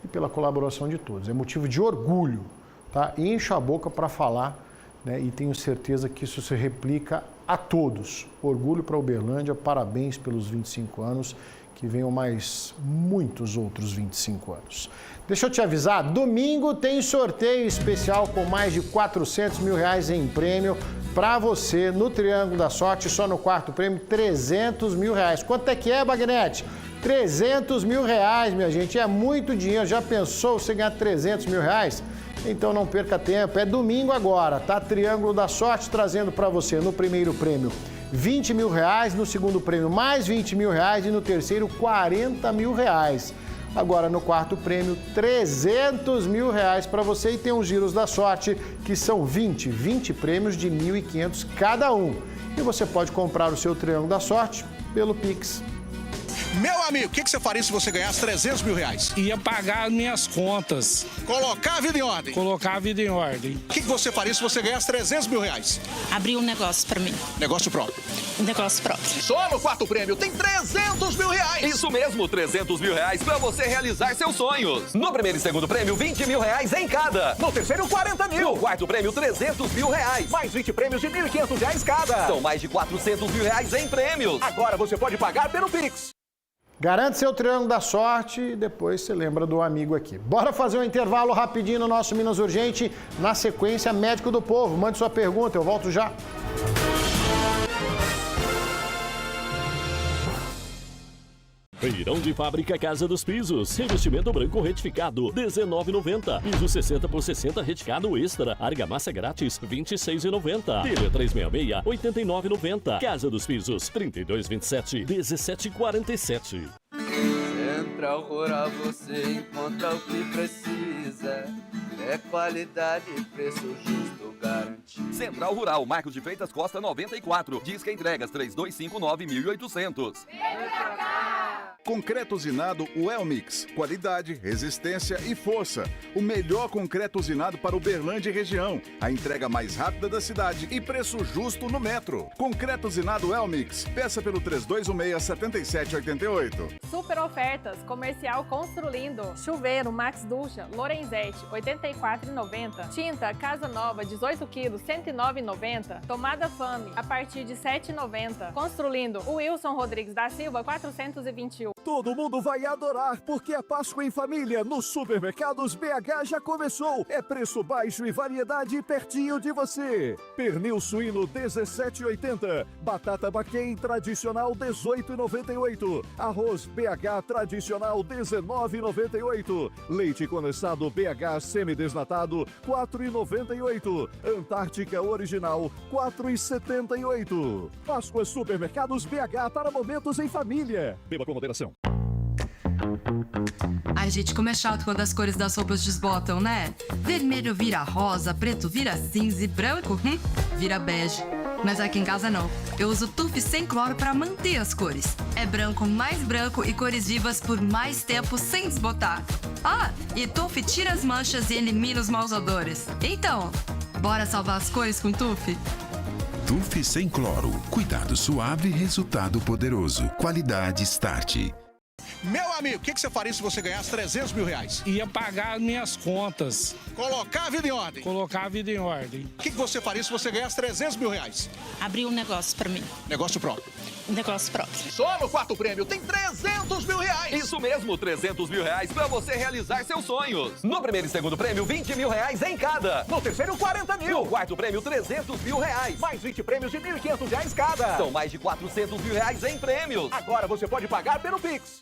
e pela colaboração de todos. É motivo de orgulho, tá? E encho a boca para falar, né, e tenho certeza que isso se replica a todos. Orgulho para Uberlândia, parabéns pelos 25 anos. Que venham mais muitos outros 25 anos. Deixa eu te avisar, domingo tem sorteio especial com mais de 400 mil reais em prêmio para você no Triângulo da Sorte, só no quarto prêmio, 300 mil reais. Quanto é que é, Bagnete? 300 mil reais, minha gente, é muito dinheiro. Já pensou você ganhar 300 mil reais? Então não perca tempo, é domingo agora, tá? Triângulo da Sorte trazendo para você no primeiro prêmio 20 mil reais, no segundo prêmio mais 20 mil reais e no terceiro 40 mil reais. Agora no quarto prêmio 300 mil reais para você e tem os giros da sorte que são 20 prêmios de 1.500 cada um. E você pode comprar o seu Triângulo da Sorte pelo Pix. Meu amigo, o que você faria se você ganhasse 300 mil reais? Ia pagar minhas contas. Colocar a vida em ordem? Colocar a vida em ordem. O que você faria se você ganhasse 300 mil reais? Abrir um negócio pra mim. Negócio próprio? Um negócio próprio. Só no quarto prêmio tem 300 mil reais! Isso mesmo, 300 mil reais pra você realizar seus sonhos. No primeiro e segundo prêmio, 20 mil reais em cada. No terceiro, 40 mil. No quarto prêmio, 300 mil reais. Mais 20 prêmios de 1.500 reais cada. São mais de 400 mil reais em prêmios. Agora você pode pagar pelo Pix. Garante seu Triângulo da Sorte e depois você lembra do amigo aqui. Bora fazer um intervalo rapidinho no nosso Minas Urgente. Na sequência, Médico do Povo. Mande sua pergunta, eu volto já. Feirão de Fábrica Casa dos Pisos. Revestimento branco retificado, R$19,90. Piso 60 por 60 reticado extra. Argamassa grátis, R$26,90. Tele 366, R$89,90. Casa dos Pisos, 3227, 1747. Central Rural você encontra o que precisa. É qualidade e preço justo garantido. Central Rural, Marcos de Freitas Costa 94. Disca entregas 3259-1800. Concreto usinado Welmix. Qualidade, resistência e força. O melhor concreto usinado para Uberlândia e região. A entrega mais rápida da cidade e preço justo no metro. Concreto usinado Welmix. Peça pelo 3216-7788. Super ofertas. Comercial Construlindo. Chuveiro Max Ducha Lorenzetti, R$ 84,90. Tinta Casa Nova, 18 quilos, R$ 109,90. Tomada Fame, a partir de R$ 7,90. Construlindo Wilson Rodrigues da Silva, 421. Todo mundo vai adorar, porque a Páscoa em família nos supermercados BH já começou. É preço baixo e variedade pertinho de você. Pernil suíno 17,80. Batata Baquém tradicional 18,98. Arroz BH tradicional 19,98. Leite condensado BH semidesnatado 4,98. Antártica original 4,78. Páscoa Supermercados BH para momentos em família. Beba com moderação. Ai, gente, como é chato quando as cores das roupas desbotam, né? Vermelho vira rosa, preto vira cinza e branco vira bege. Mas aqui em casa não. Eu uso Tuf sem cloro para manter as cores. É branco mais branco e cores vivas por mais tempo sem desbotar. Ah, e Tuf tira as manchas e elimina os maus odores. Então, bora salvar as cores com Tuf? Tuf sem cloro. Cuidado suave, resultado poderoso. Qualidade Start. Meu amigo, o que você faria se você ganhasse 300 mil reais? Ia pagar minhas contas. Colocar a vida em ordem. Colocar a vida em ordem. O que você faria se você ganhasse 300 mil reais? Abrir um negócio pra mim. Negócio próprio. Negócio próprio. Só no quarto prêmio tem 300 mil reais. Isso mesmo, 300 mil reais pra você realizar seus sonhos. No primeiro e segundo prêmio, 20 mil reais em cada. No terceiro, 40 mil. No quarto prêmio, 300 mil reais. Mais 20 prêmios de 1.500 reais cada. São mais de 400 mil reais em prêmios. Agora você pode pagar pelo Pix.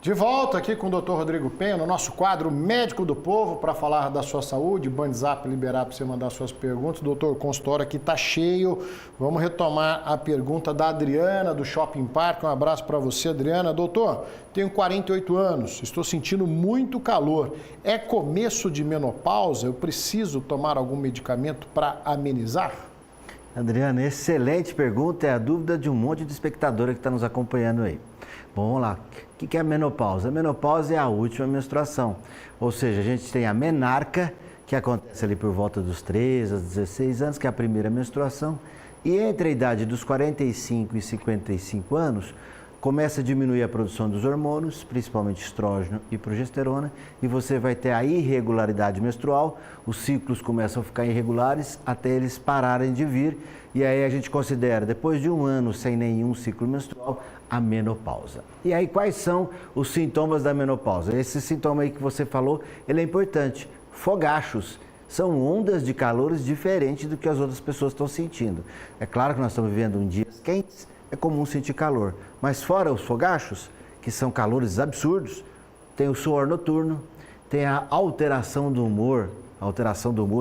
De volta aqui com o Dr. Rodrigo Penha, no nosso quadro Médico do Povo, para falar da sua saúde. WhatsApp liberar para você mandar suas perguntas. Doutor, o consultório aqui está cheio. Vamos retomar a pergunta da Adriana, do Shopping Park. Um abraço para você, Adriana. Doutor, tenho 48 anos, estou sentindo muito calor. É começo de menopausa? Eu preciso tomar algum medicamento para amenizar? Adriana, excelente pergunta. É a dúvida de um monte de espectadora que está nos acompanhando aí. Bom, vamos lá. O que é a menopausa? A menopausa é a última menstruação. Ou seja, a gente tem a menarca, que acontece ali por volta dos 13 aos 16 anos, que é a primeira menstruação. E entre a idade dos 45 e 55 anos, começa a diminuir a produção dos hormônios, principalmente estrógeno e progesterona, e você vai ter a irregularidade menstrual, os ciclos começam a ficar irregulares até eles pararem de vir, e aí a gente considera, depois de um ano sem nenhum ciclo menstrual, a menopausa. E aí quais são os sintomas da menopausa? Esse sintoma aí que você falou, ele é importante, fogachos. São ondas de calores diferentes do que as outras pessoas estão sentindo. É claro que nós estamos vivendo em dias quentes, é comum sentir calor. Mas fora os fogachos, que são calores absurdos, tem o suor noturno, tem a alteração do humor,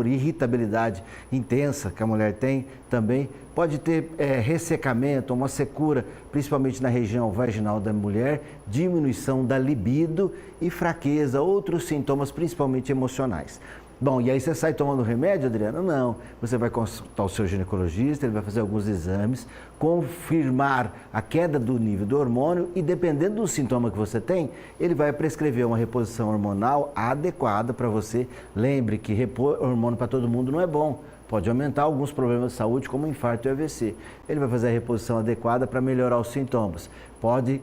irritabilidade intensa que a mulher tem também. Pode ter ressecamento, uma secura, principalmente na região vaginal da mulher, diminuição da libido e fraqueza, outros sintomas principalmente emocionais. Bom, e aí você sai tomando remédio, Adriana? Não. Você vai consultar o seu ginecologista, ele vai fazer alguns exames, confirmar a queda do nível do hormônio e, dependendo do sintoma que você tem, ele vai prescrever uma reposição hormonal adequada para você. Lembre que repor hormônio para todo mundo não é bom. Pode aumentar alguns problemas de saúde, como infarto e AVC. Ele vai fazer a reposição adequada para melhorar os sintomas. Pode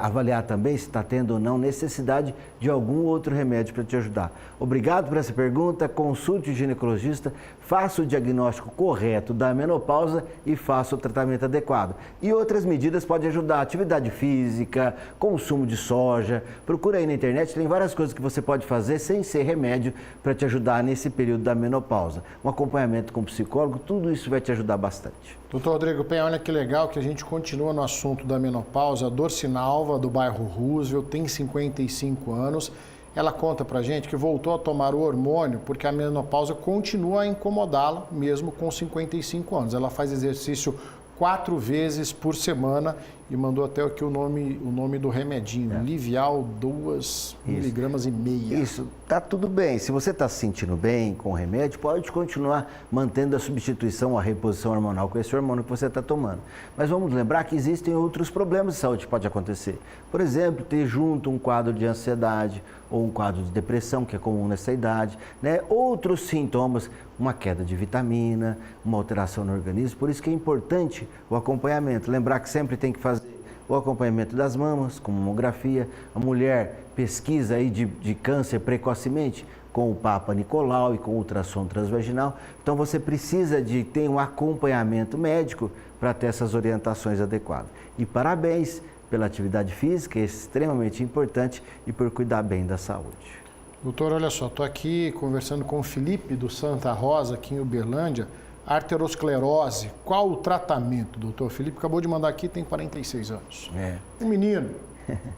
avaliar também se está tendo ou não necessidade de algum outro remédio para te ajudar. Obrigado por essa pergunta, consulte o ginecologista, faça o diagnóstico correto da menopausa e faça o tratamento adequado. E outras medidas podem ajudar, atividade física, consumo de soja, procura aí na internet, tem várias coisas que você pode fazer sem ser remédio para te ajudar nesse período da menopausa. Um acompanhamento com o psicólogo, tudo isso vai te ajudar bastante. Doutor Rodrigo Penha, olha que legal que a gente continua no assunto da menopausa. A Dorcinalva, do bairro Roosevelt, tem 55 anos. Ela conta pra gente que voltou a tomar o hormônio porque a menopausa continua a incomodá-la, mesmo com 55 anos. Ela faz exercício 4 vezes por semana e mandou até aqui o nome do remedinho, Livial 2,5 miligramas. Isso, tá tudo bem. Se você está se sentindo bem com o remédio, pode continuar mantendo a substituição, a reposição hormonal com esse hormônio que você está tomando. Mas vamos lembrar que existem outros problemas de saúde que pode acontecer. Por exemplo, ter junto um quadro de ansiedade ou um quadro de depressão, que é comum nessa idade, né? Outros sintomas, uma queda de vitamina, uma alteração no organismo. Por isso que é importante o acompanhamento. Lembrar que sempre tem que fazer o acompanhamento das mamas, com mamografia. A mulher pesquisa aí de câncer precocemente, com o Papa Nicolau e com o ultrassom transvaginal. Então você precisa de ter um acompanhamento médico para ter essas orientações adequadas. E parabéns pela atividade física, é extremamente importante, e por cuidar bem da saúde. Doutor, olha só, estou aqui conversando com o Felipe do Santa Rosa, aqui em Uberlândia. Arteriosclerose, qual o tratamento, doutor? Felipe acabou de mandar aqui, tem 46 anos. Um menino,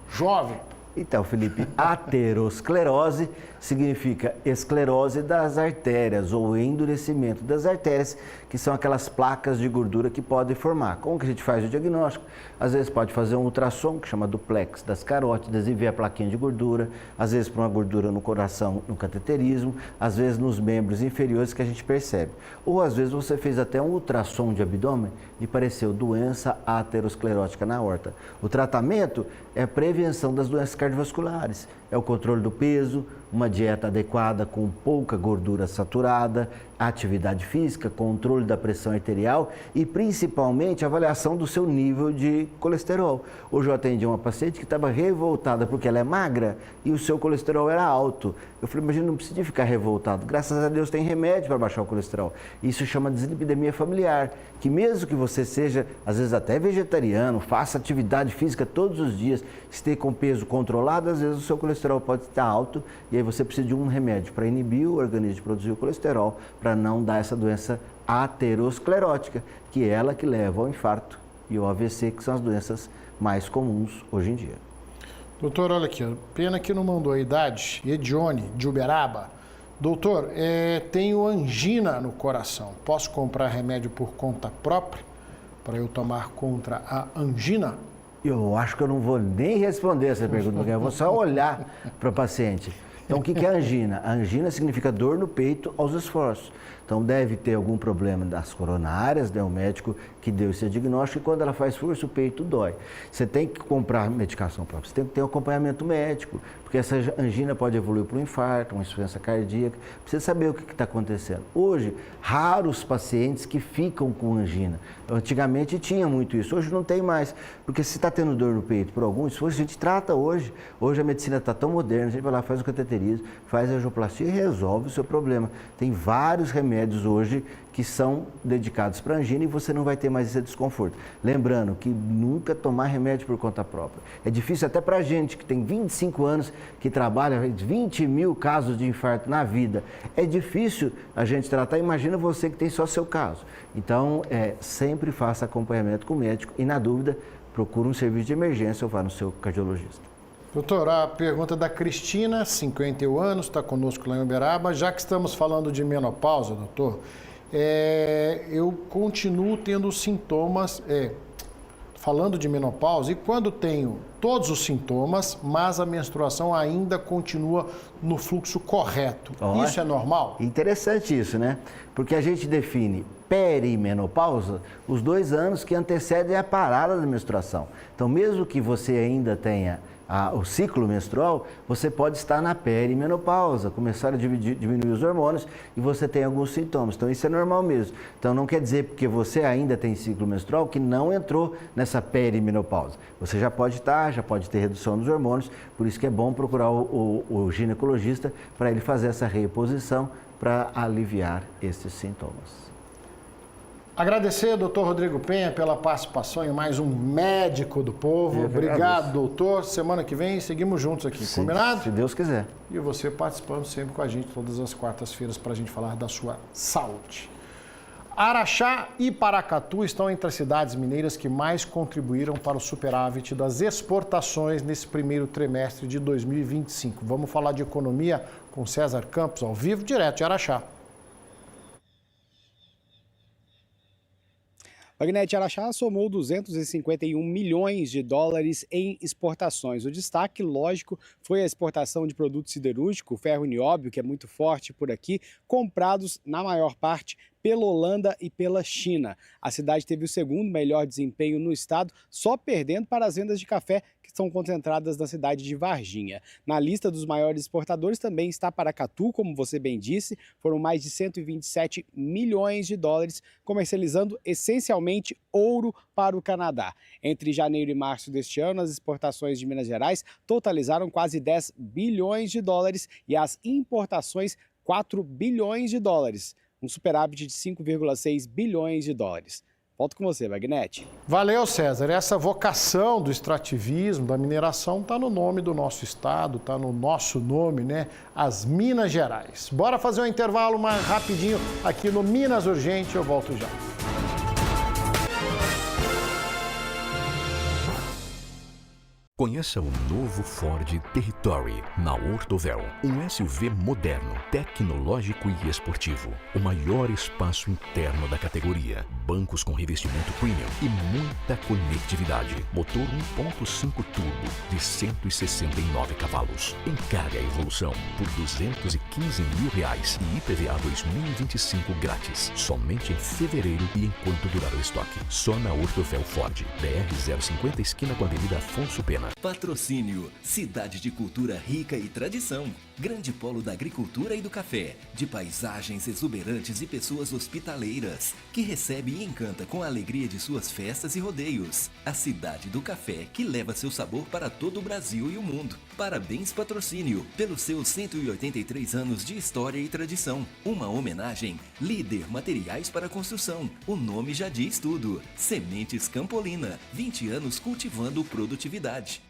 jovem. Então, Felipe, aterosclerose significa esclerose das artérias ou endurecimento das artérias, que são aquelas placas de gordura que podem formar. Como que a gente faz o diagnóstico? Às vezes pode fazer um ultrassom, que chama duplex das carótidas, e ver a plaquinha de gordura, às vezes para uma gordura no coração, no cateterismo, às vezes nos membros inferiores que a gente percebe. Ou às vezes você fez até um ultrassom de abdômen e pareceu doença aterosclerótica na aorta. O tratamento é a prevenção das doenças cardiovasculares, é o controle do peso, uma dieta adequada com pouca gordura saturada, atividade física, controle da pressão arterial e principalmente avaliação do seu nível de colesterol. Hoje eu atendi uma paciente que estava revoltada porque ela é magra e o seu colesterol era alto. Eu falei, imagina, não precisa ficar revoltado. Graças a Deus tem remédio para baixar o colesterol. Isso chama dislipidemia familiar, que mesmo que você seja, às vezes até vegetariano, faça atividade física todos os dias, esteja com peso controlado, às vezes o seu colesterol pode estar alto e aí você precisa de um remédio para inibir o organismo de produzir o colesterol, para não dar essa doença aterosclerótica, que é ela que leva ao infarto e ao AVC, que são as doenças mais comuns hoje em dia. Doutor, olha aqui, pena que não mandou a idade, Edione, de Uberaba. Doutor, tenho angina no coração, posso comprar remédio por conta própria para eu tomar contra a angina? Eu acho que eu não vou nem responder essa pergunta, porque eu vou só olhar para o paciente. Então, o que é a angina? A angina significa dor no peito aos esforços. Então, deve ter algum problema das coronárias, né? O médico que deu esse diagnóstico, e quando ela faz força, o peito dói. Você tem que comprar medicação própria, você tem que ter um acompanhamento médico, porque essa angina pode evoluir para um infarto, uma insuficiência cardíaca. Precisa saber o que está acontecendo. Hoje, raros pacientes que ficam com angina. Antigamente tinha muito isso, hoje não tem mais, porque se está tendo dor no peito por algum esforço, a gente trata hoje. Hoje a medicina está tão moderna, a gente vai lá, faz o cateterismo, faz a angioplastia e resolve o seu problema. Tem vários remédios hoje que são dedicados para angina e você não vai ter mais esse desconforto. Lembrando que nunca tomar remédio por conta própria. É difícil até para a gente que tem 25 anos, que trabalha 20 mil casos de infarto na vida. É difícil a gente tratar, imagina você que tem só seu caso. Então, sempre faça acompanhamento com o médico e, na dúvida, procure um serviço de emergência ou vá no seu cardiologista. Doutor, a pergunta da Cristina, 51 anos, está conosco lá em Uberaba. Já que estamos falando de menopausa, doutor, eu continuo tendo sintomas, falando de menopausa, e quando tenho todos os sintomas, mas a menstruação ainda continua no fluxo correto. Isso é normal? Interessante isso, né? Porque a gente define perimenopausa os 2 anos que antecedem a parada da menstruação. Então, mesmo que você ainda tenha o ciclo menstrual, você pode estar na perimenopausa, começar a diminuir os hormônios e você tem alguns sintomas. Então, isso é normal mesmo. Então, não quer dizer porque você ainda tem ciclo menstrual que não entrou nessa perimenopausa. Você já pode estar, já pode ter redução dos hormônios, por isso que é bom procurar o ginecologista para ele fazer essa reposição para aliviar esses sintomas. Agradecer, doutor Rodrigo Penha, pela participação em mais um Médico do Povo. Obrigado, doutor. Semana que vem seguimos juntos aqui, sim, combinado? Se Deus quiser. E você participando sempre com a gente todas as quartas-feiras para a gente falar da sua saúde. Araxá e Paracatu estão entre as cidades mineiras que mais contribuíram para o superávit das exportações nesse primeiro trimestre de 2025. Vamos falar de economia com César Campos, ao vivo, direto de Araxá. Wagner, Araxá somou 251 milhões de dólares em exportações. O destaque, lógico, foi a exportação de produto siderúrgico, ferro e nióbio, que é muito forte por aqui, comprados na maior parte pela Holanda e pela China. A cidade teve o segundo melhor desempenho no estado, só perdendo para as vendas de café, que que estão concentradas na cidade de Varginha. Na lista dos maiores exportadores também está Paracatu, como você bem disse, foram mais de 127 milhões de dólares, comercializando essencialmente ouro para o Canadá. Entre janeiro e março deste ano, as exportações de Minas Gerais totalizaram quase 10 bilhões de dólares e as importações 4 bilhões de dólares, um superávit de 5,6 bilhões de dólares. Volto com você, Magnete. Valeu, César. Essa vocação do extrativismo, da mineração, está no nome do nosso estado, está no nosso nome, né? As Minas Gerais. Bora fazer um intervalo mais rapidinho aqui no Minas Urgente, eu volto já. Conheça o novo Ford Territory na Ortovel. Um SUV moderno, tecnológico e esportivo. O maior espaço interno da categoria. Bancos com revestimento premium e muita conectividade. Motor 1.5 turbo de 169 cavalos. Encare a evolução por R$215 mil e IPVA 2025 grátis. Somente em fevereiro e enquanto durar o estoque. Só na Ortovel Ford. BR 050 esquina com a Avenida Afonso Pena. Patrocínio, cidade de cultura rica e tradição, grande polo da agricultura e do café, de paisagens exuberantes e pessoas hospitaleiras, que recebe e encanta com a alegria de suas festas e rodeios. A cidade do café que leva seu sabor para todo o Brasil e o mundo. Parabéns, Patrocínio, pelos seus 183 anos de história e tradição. Uma homenagem, Líder Materiais para Construção. O nome já diz tudo. Sementes Campolina, 20 anos cultivando produtividade.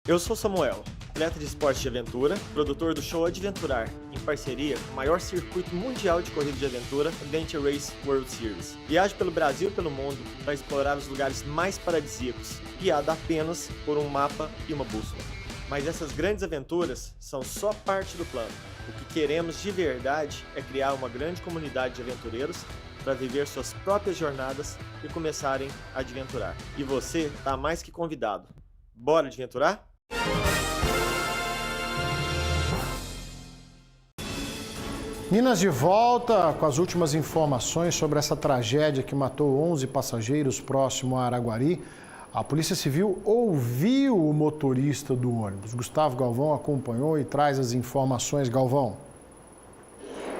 Eu sou Samuel, atleta de esporte de aventura, produtor do show Adventurar, em parceria com o maior circuito mundial de corrida de aventura, Adventure Race World Series. Viajo pelo Brasil e pelo mundo para explorar os lugares mais paradisíacos, guiado apenas por um mapa e uma bússola. Mas essas grandes aventuras são só parte do plano. O que queremos de verdade é criar uma grande comunidade de aventureiros para viver suas próprias jornadas e começarem a adventurar. E você está mais que convidado. Bora adventurar? Minas de volta com as últimas informações sobre essa tragédia que matou 11 passageiros próximo a Araguari. A Polícia Civil ouviu o motorista do ônibus. Gustavo Galvão acompanhou e traz as informações. Galvão.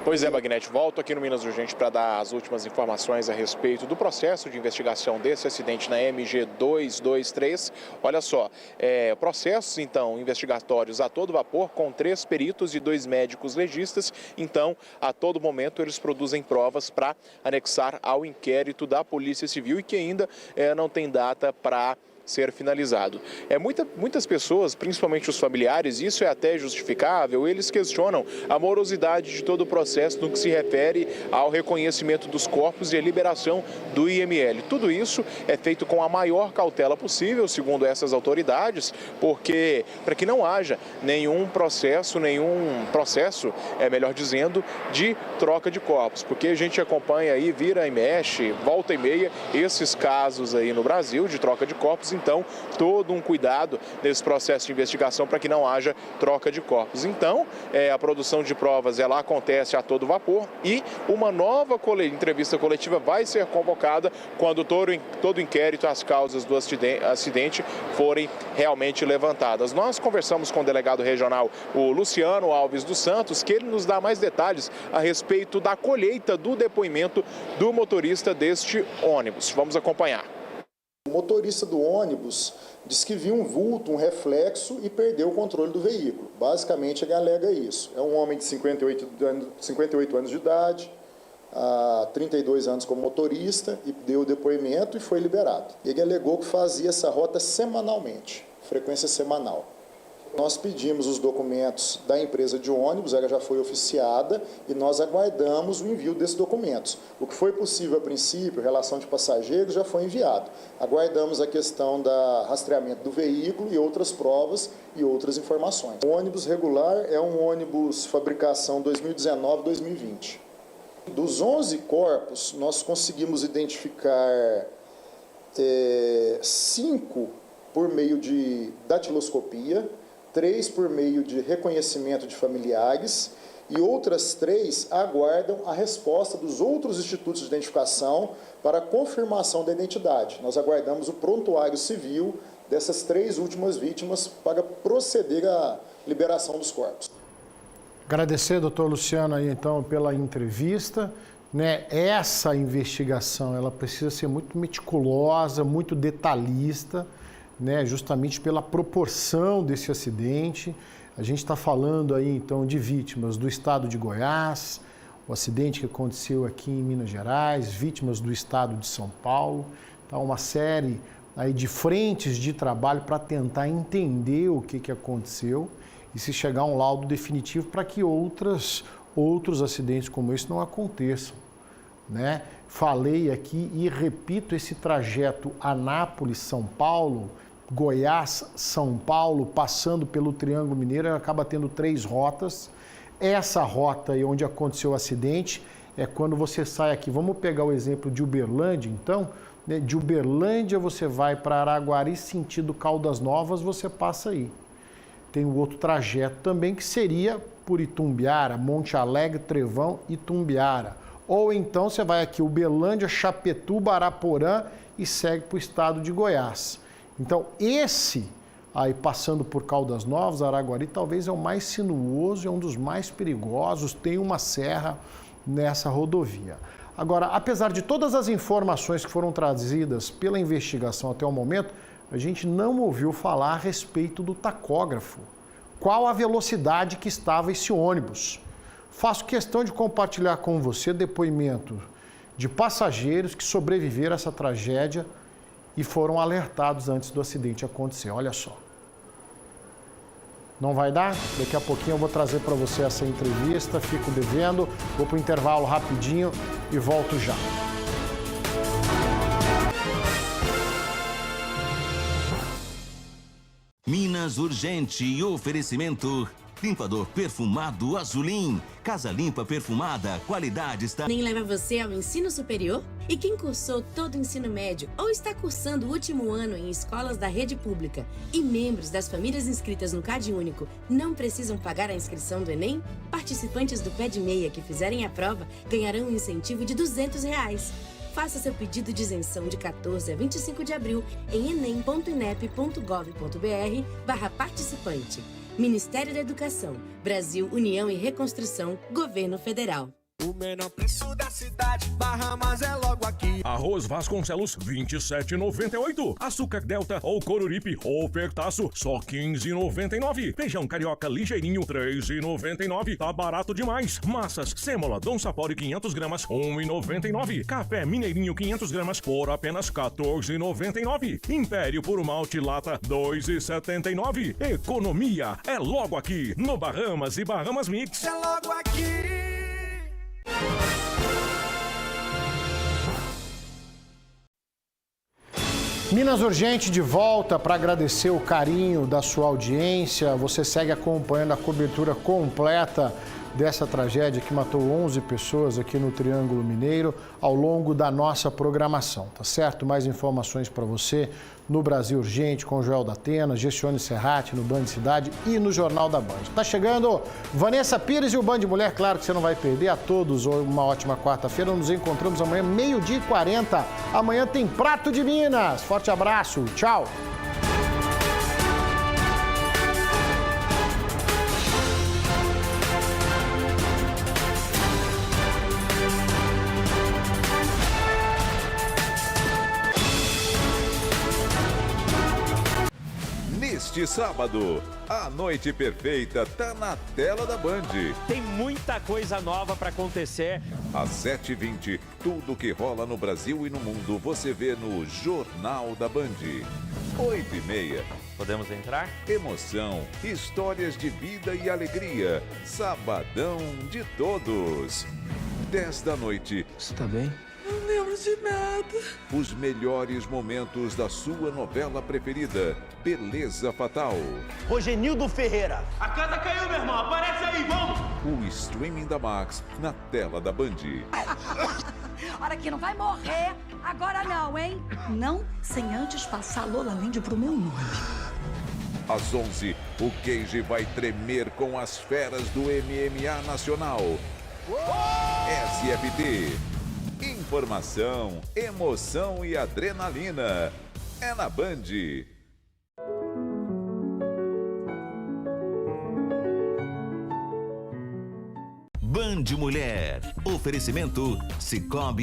Pois é, Magnete, volto aqui no Minas Urgente para dar as últimas informações a respeito do processo de investigação desse acidente na MG 223. Olha só, processos, então, investigatórios a todo vapor, com 3 peritos e 2 médicos legistas. Então, a todo momento, eles produzem provas para anexar ao inquérito da Polícia Civil e que ainda não tem data para ser finalizado. Muitas pessoas, principalmente os familiares, isso é até justificável, eles questionam a morosidade de todo o processo no que se refere ao reconhecimento dos corpos e a liberação do IML. Tudo isso é feito com a maior cautela possível, segundo essas autoridades, porque para que não haja nenhum processo, melhor dizendo, de troca de corpos, porque a gente acompanha aí, vira e mexe, volta e meia, esses casos aí no Brasil de troca de corpos. Então, todo um cuidado nesse processo de investigação para que não haja troca de corpos. Então, a produção de provas ela acontece a todo vapor e uma nova entrevista coletiva vai ser convocada quando todo o inquérito, as causas do acidente forem realmente levantadas. Nós conversamos com o delegado regional, o Luciano Alves dos Santos, que ele nos dá mais detalhes a respeito da colheita do depoimento do motorista deste ônibus. Vamos acompanhar. O motorista do ônibus disse que viu um vulto, um reflexo e perdeu o controle do veículo. Basicamente, ele alega isso. É um homem de 58 anos de idade, há 32 anos como motorista, e deu o depoimento e foi liberado. Ele alegou que fazia essa rota semanalmente, frequência semanal. Nós pedimos os documentos da empresa de ônibus, ela já foi oficiada e nós aguardamos o envio desses documentos. O que foi possível a princípio, relação de passageiros, já foi enviado. Aguardamos a questão da rastreamento do veículo e outras provas e outras informações. O ônibus regular é um ônibus fabricação 2019-2020. Dos 11 corpos, nós conseguimos identificar 5 por meio de datiloscopia, 3 por meio de reconhecimento de familiares e outras 3 aguardam a resposta dos outros institutos de identificação para a confirmação da identidade. Nós aguardamos o prontuário civil dessas 3 últimas vítimas para proceder à liberação dos corpos. Agradecer, doutor Luciano, aí, então, pela entrevista. Essa investigação ela precisa ser muito meticulosa, muito detalhista, justamente pela proporção desse acidente. A gente está falando aí, então, de vítimas do estado de Goiás, o acidente que aconteceu aqui em Minas Gerais, vítimas do estado de São Paulo. Então, uma série aí de frentes de trabalho para tentar entender o que aconteceu e se chegar a um laudo definitivo para que outros acidentes como esse não aconteçam. Falei aqui e repito, esse trajeto Anápolis-São Paulo, Goiás-São Paulo, passando pelo Triângulo Mineiro, acaba tendo 3 rotas. Essa rota aí onde aconteceu o acidente é quando você sai aqui. Vamos pegar o exemplo de Uberlândia, então. De Uberlândia você vai para Araguari, sentido Caldas Novas, você passa aí. Tem um outro trajeto também que seria por Itumbiara, Monte Alegre, Trevão, Itumbiara. Ou então você vai aqui, Uberlândia, Chapetuba, Araporã e segue para o estado de Goiás. Então, esse aí passando por Caldas Novas, Araguari, talvez é o mais sinuoso, é um dos mais perigosos, tem uma serra nessa rodovia. Agora, apesar de todas as informações que foram trazidas pela investigação até o momento, a gente não ouviu falar a respeito do tacógrafo. Qual a velocidade que estava esse ônibus? Faço questão de compartilhar com você depoimento de passageiros que sobreviveram a essa tragédia e foram alertados antes do acidente acontecer. Olha só. Não vai dar? Daqui a pouquinho eu vou trazer para você essa entrevista, fico devendo, vou para o intervalo rapidinho e volto já. Minas Urgente, oferecimento limpador perfumado Azulim. Casa limpa perfumada, qualidade está... Nem leva você ao ensino superior? E quem cursou todo o ensino médio ou está cursando o último ano em escolas da rede pública e membros das famílias inscritas no CadÚnico não precisam pagar a inscrição do Enem? Participantes do Pé de Meia que fizerem a prova ganharão um incentivo de R$200. Faça seu pedido de isenção de 14 a 25 de abril em enem.inep.gov.br/participante. Ministério da Educação, Brasil, União e Reconstrução, Governo Federal. O menor preço da cidade, Bahamas é logo aqui. Arroz Vasconcelos, 27,98. Açúcar Delta ou Coruripe, ofertaço, só 15,99. Feijão Carioca ligeirinho, 3,99. Tá barato demais. Massas, sêmola, Dom Sapori, 500 gramas, 1,99. Café Mineirinho, 500 gramas, por apenas 14,99. Império Puro Malte Lata, 2,79. Economia é logo aqui, no Bahamas e Bahamas Mix. É logo aqui. Minas Urgente de volta para agradecer o carinho da sua audiência. Você segue acompanhando a cobertura completa dessa tragédia que matou 11 pessoas aqui no Triângulo Mineiro ao longo da nossa programação, tá certo? Mais informações para você no Brasil Urgente com Joel da Atena, Gestione Serrati no Band Cidade e no Jornal da Band. Tá chegando Vanessa Pires e o Band Mulher, claro que você não vai perder. A todos uma ótima quarta-feira. Nos encontramos amanhã, 12h40. Amanhã tem Prato de Minas. Forte abraço, tchau. Neste sábado, a noite perfeita tá na tela da Band. Tem muita coisa nova para acontecer. Às 7h20, tudo que rola no Brasil e no mundo você vê no Jornal da Band. 8h30. Podemos entrar? Emoção, histórias de vida e alegria. Sabadão de todos. 10 da noite. Você tá bem? Não lembro de nada. Os melhores momentos da sua novela preferida, Beleza Fatal. Rogenildo Ferreira. A casa caiu, meu irmão. Aparece aí, vamos. O streaming da Max na tela da Band. Olha que não vai morrer agora não, hein? Não sem antes passar a Lola Linde pro meu nome. Às 11, o Keiji vai tremer com as feras do MMA Nacional. SFT. Informação, emoção e adrenalina. É na Band. Band Mulher. Oferecimento Cicobi.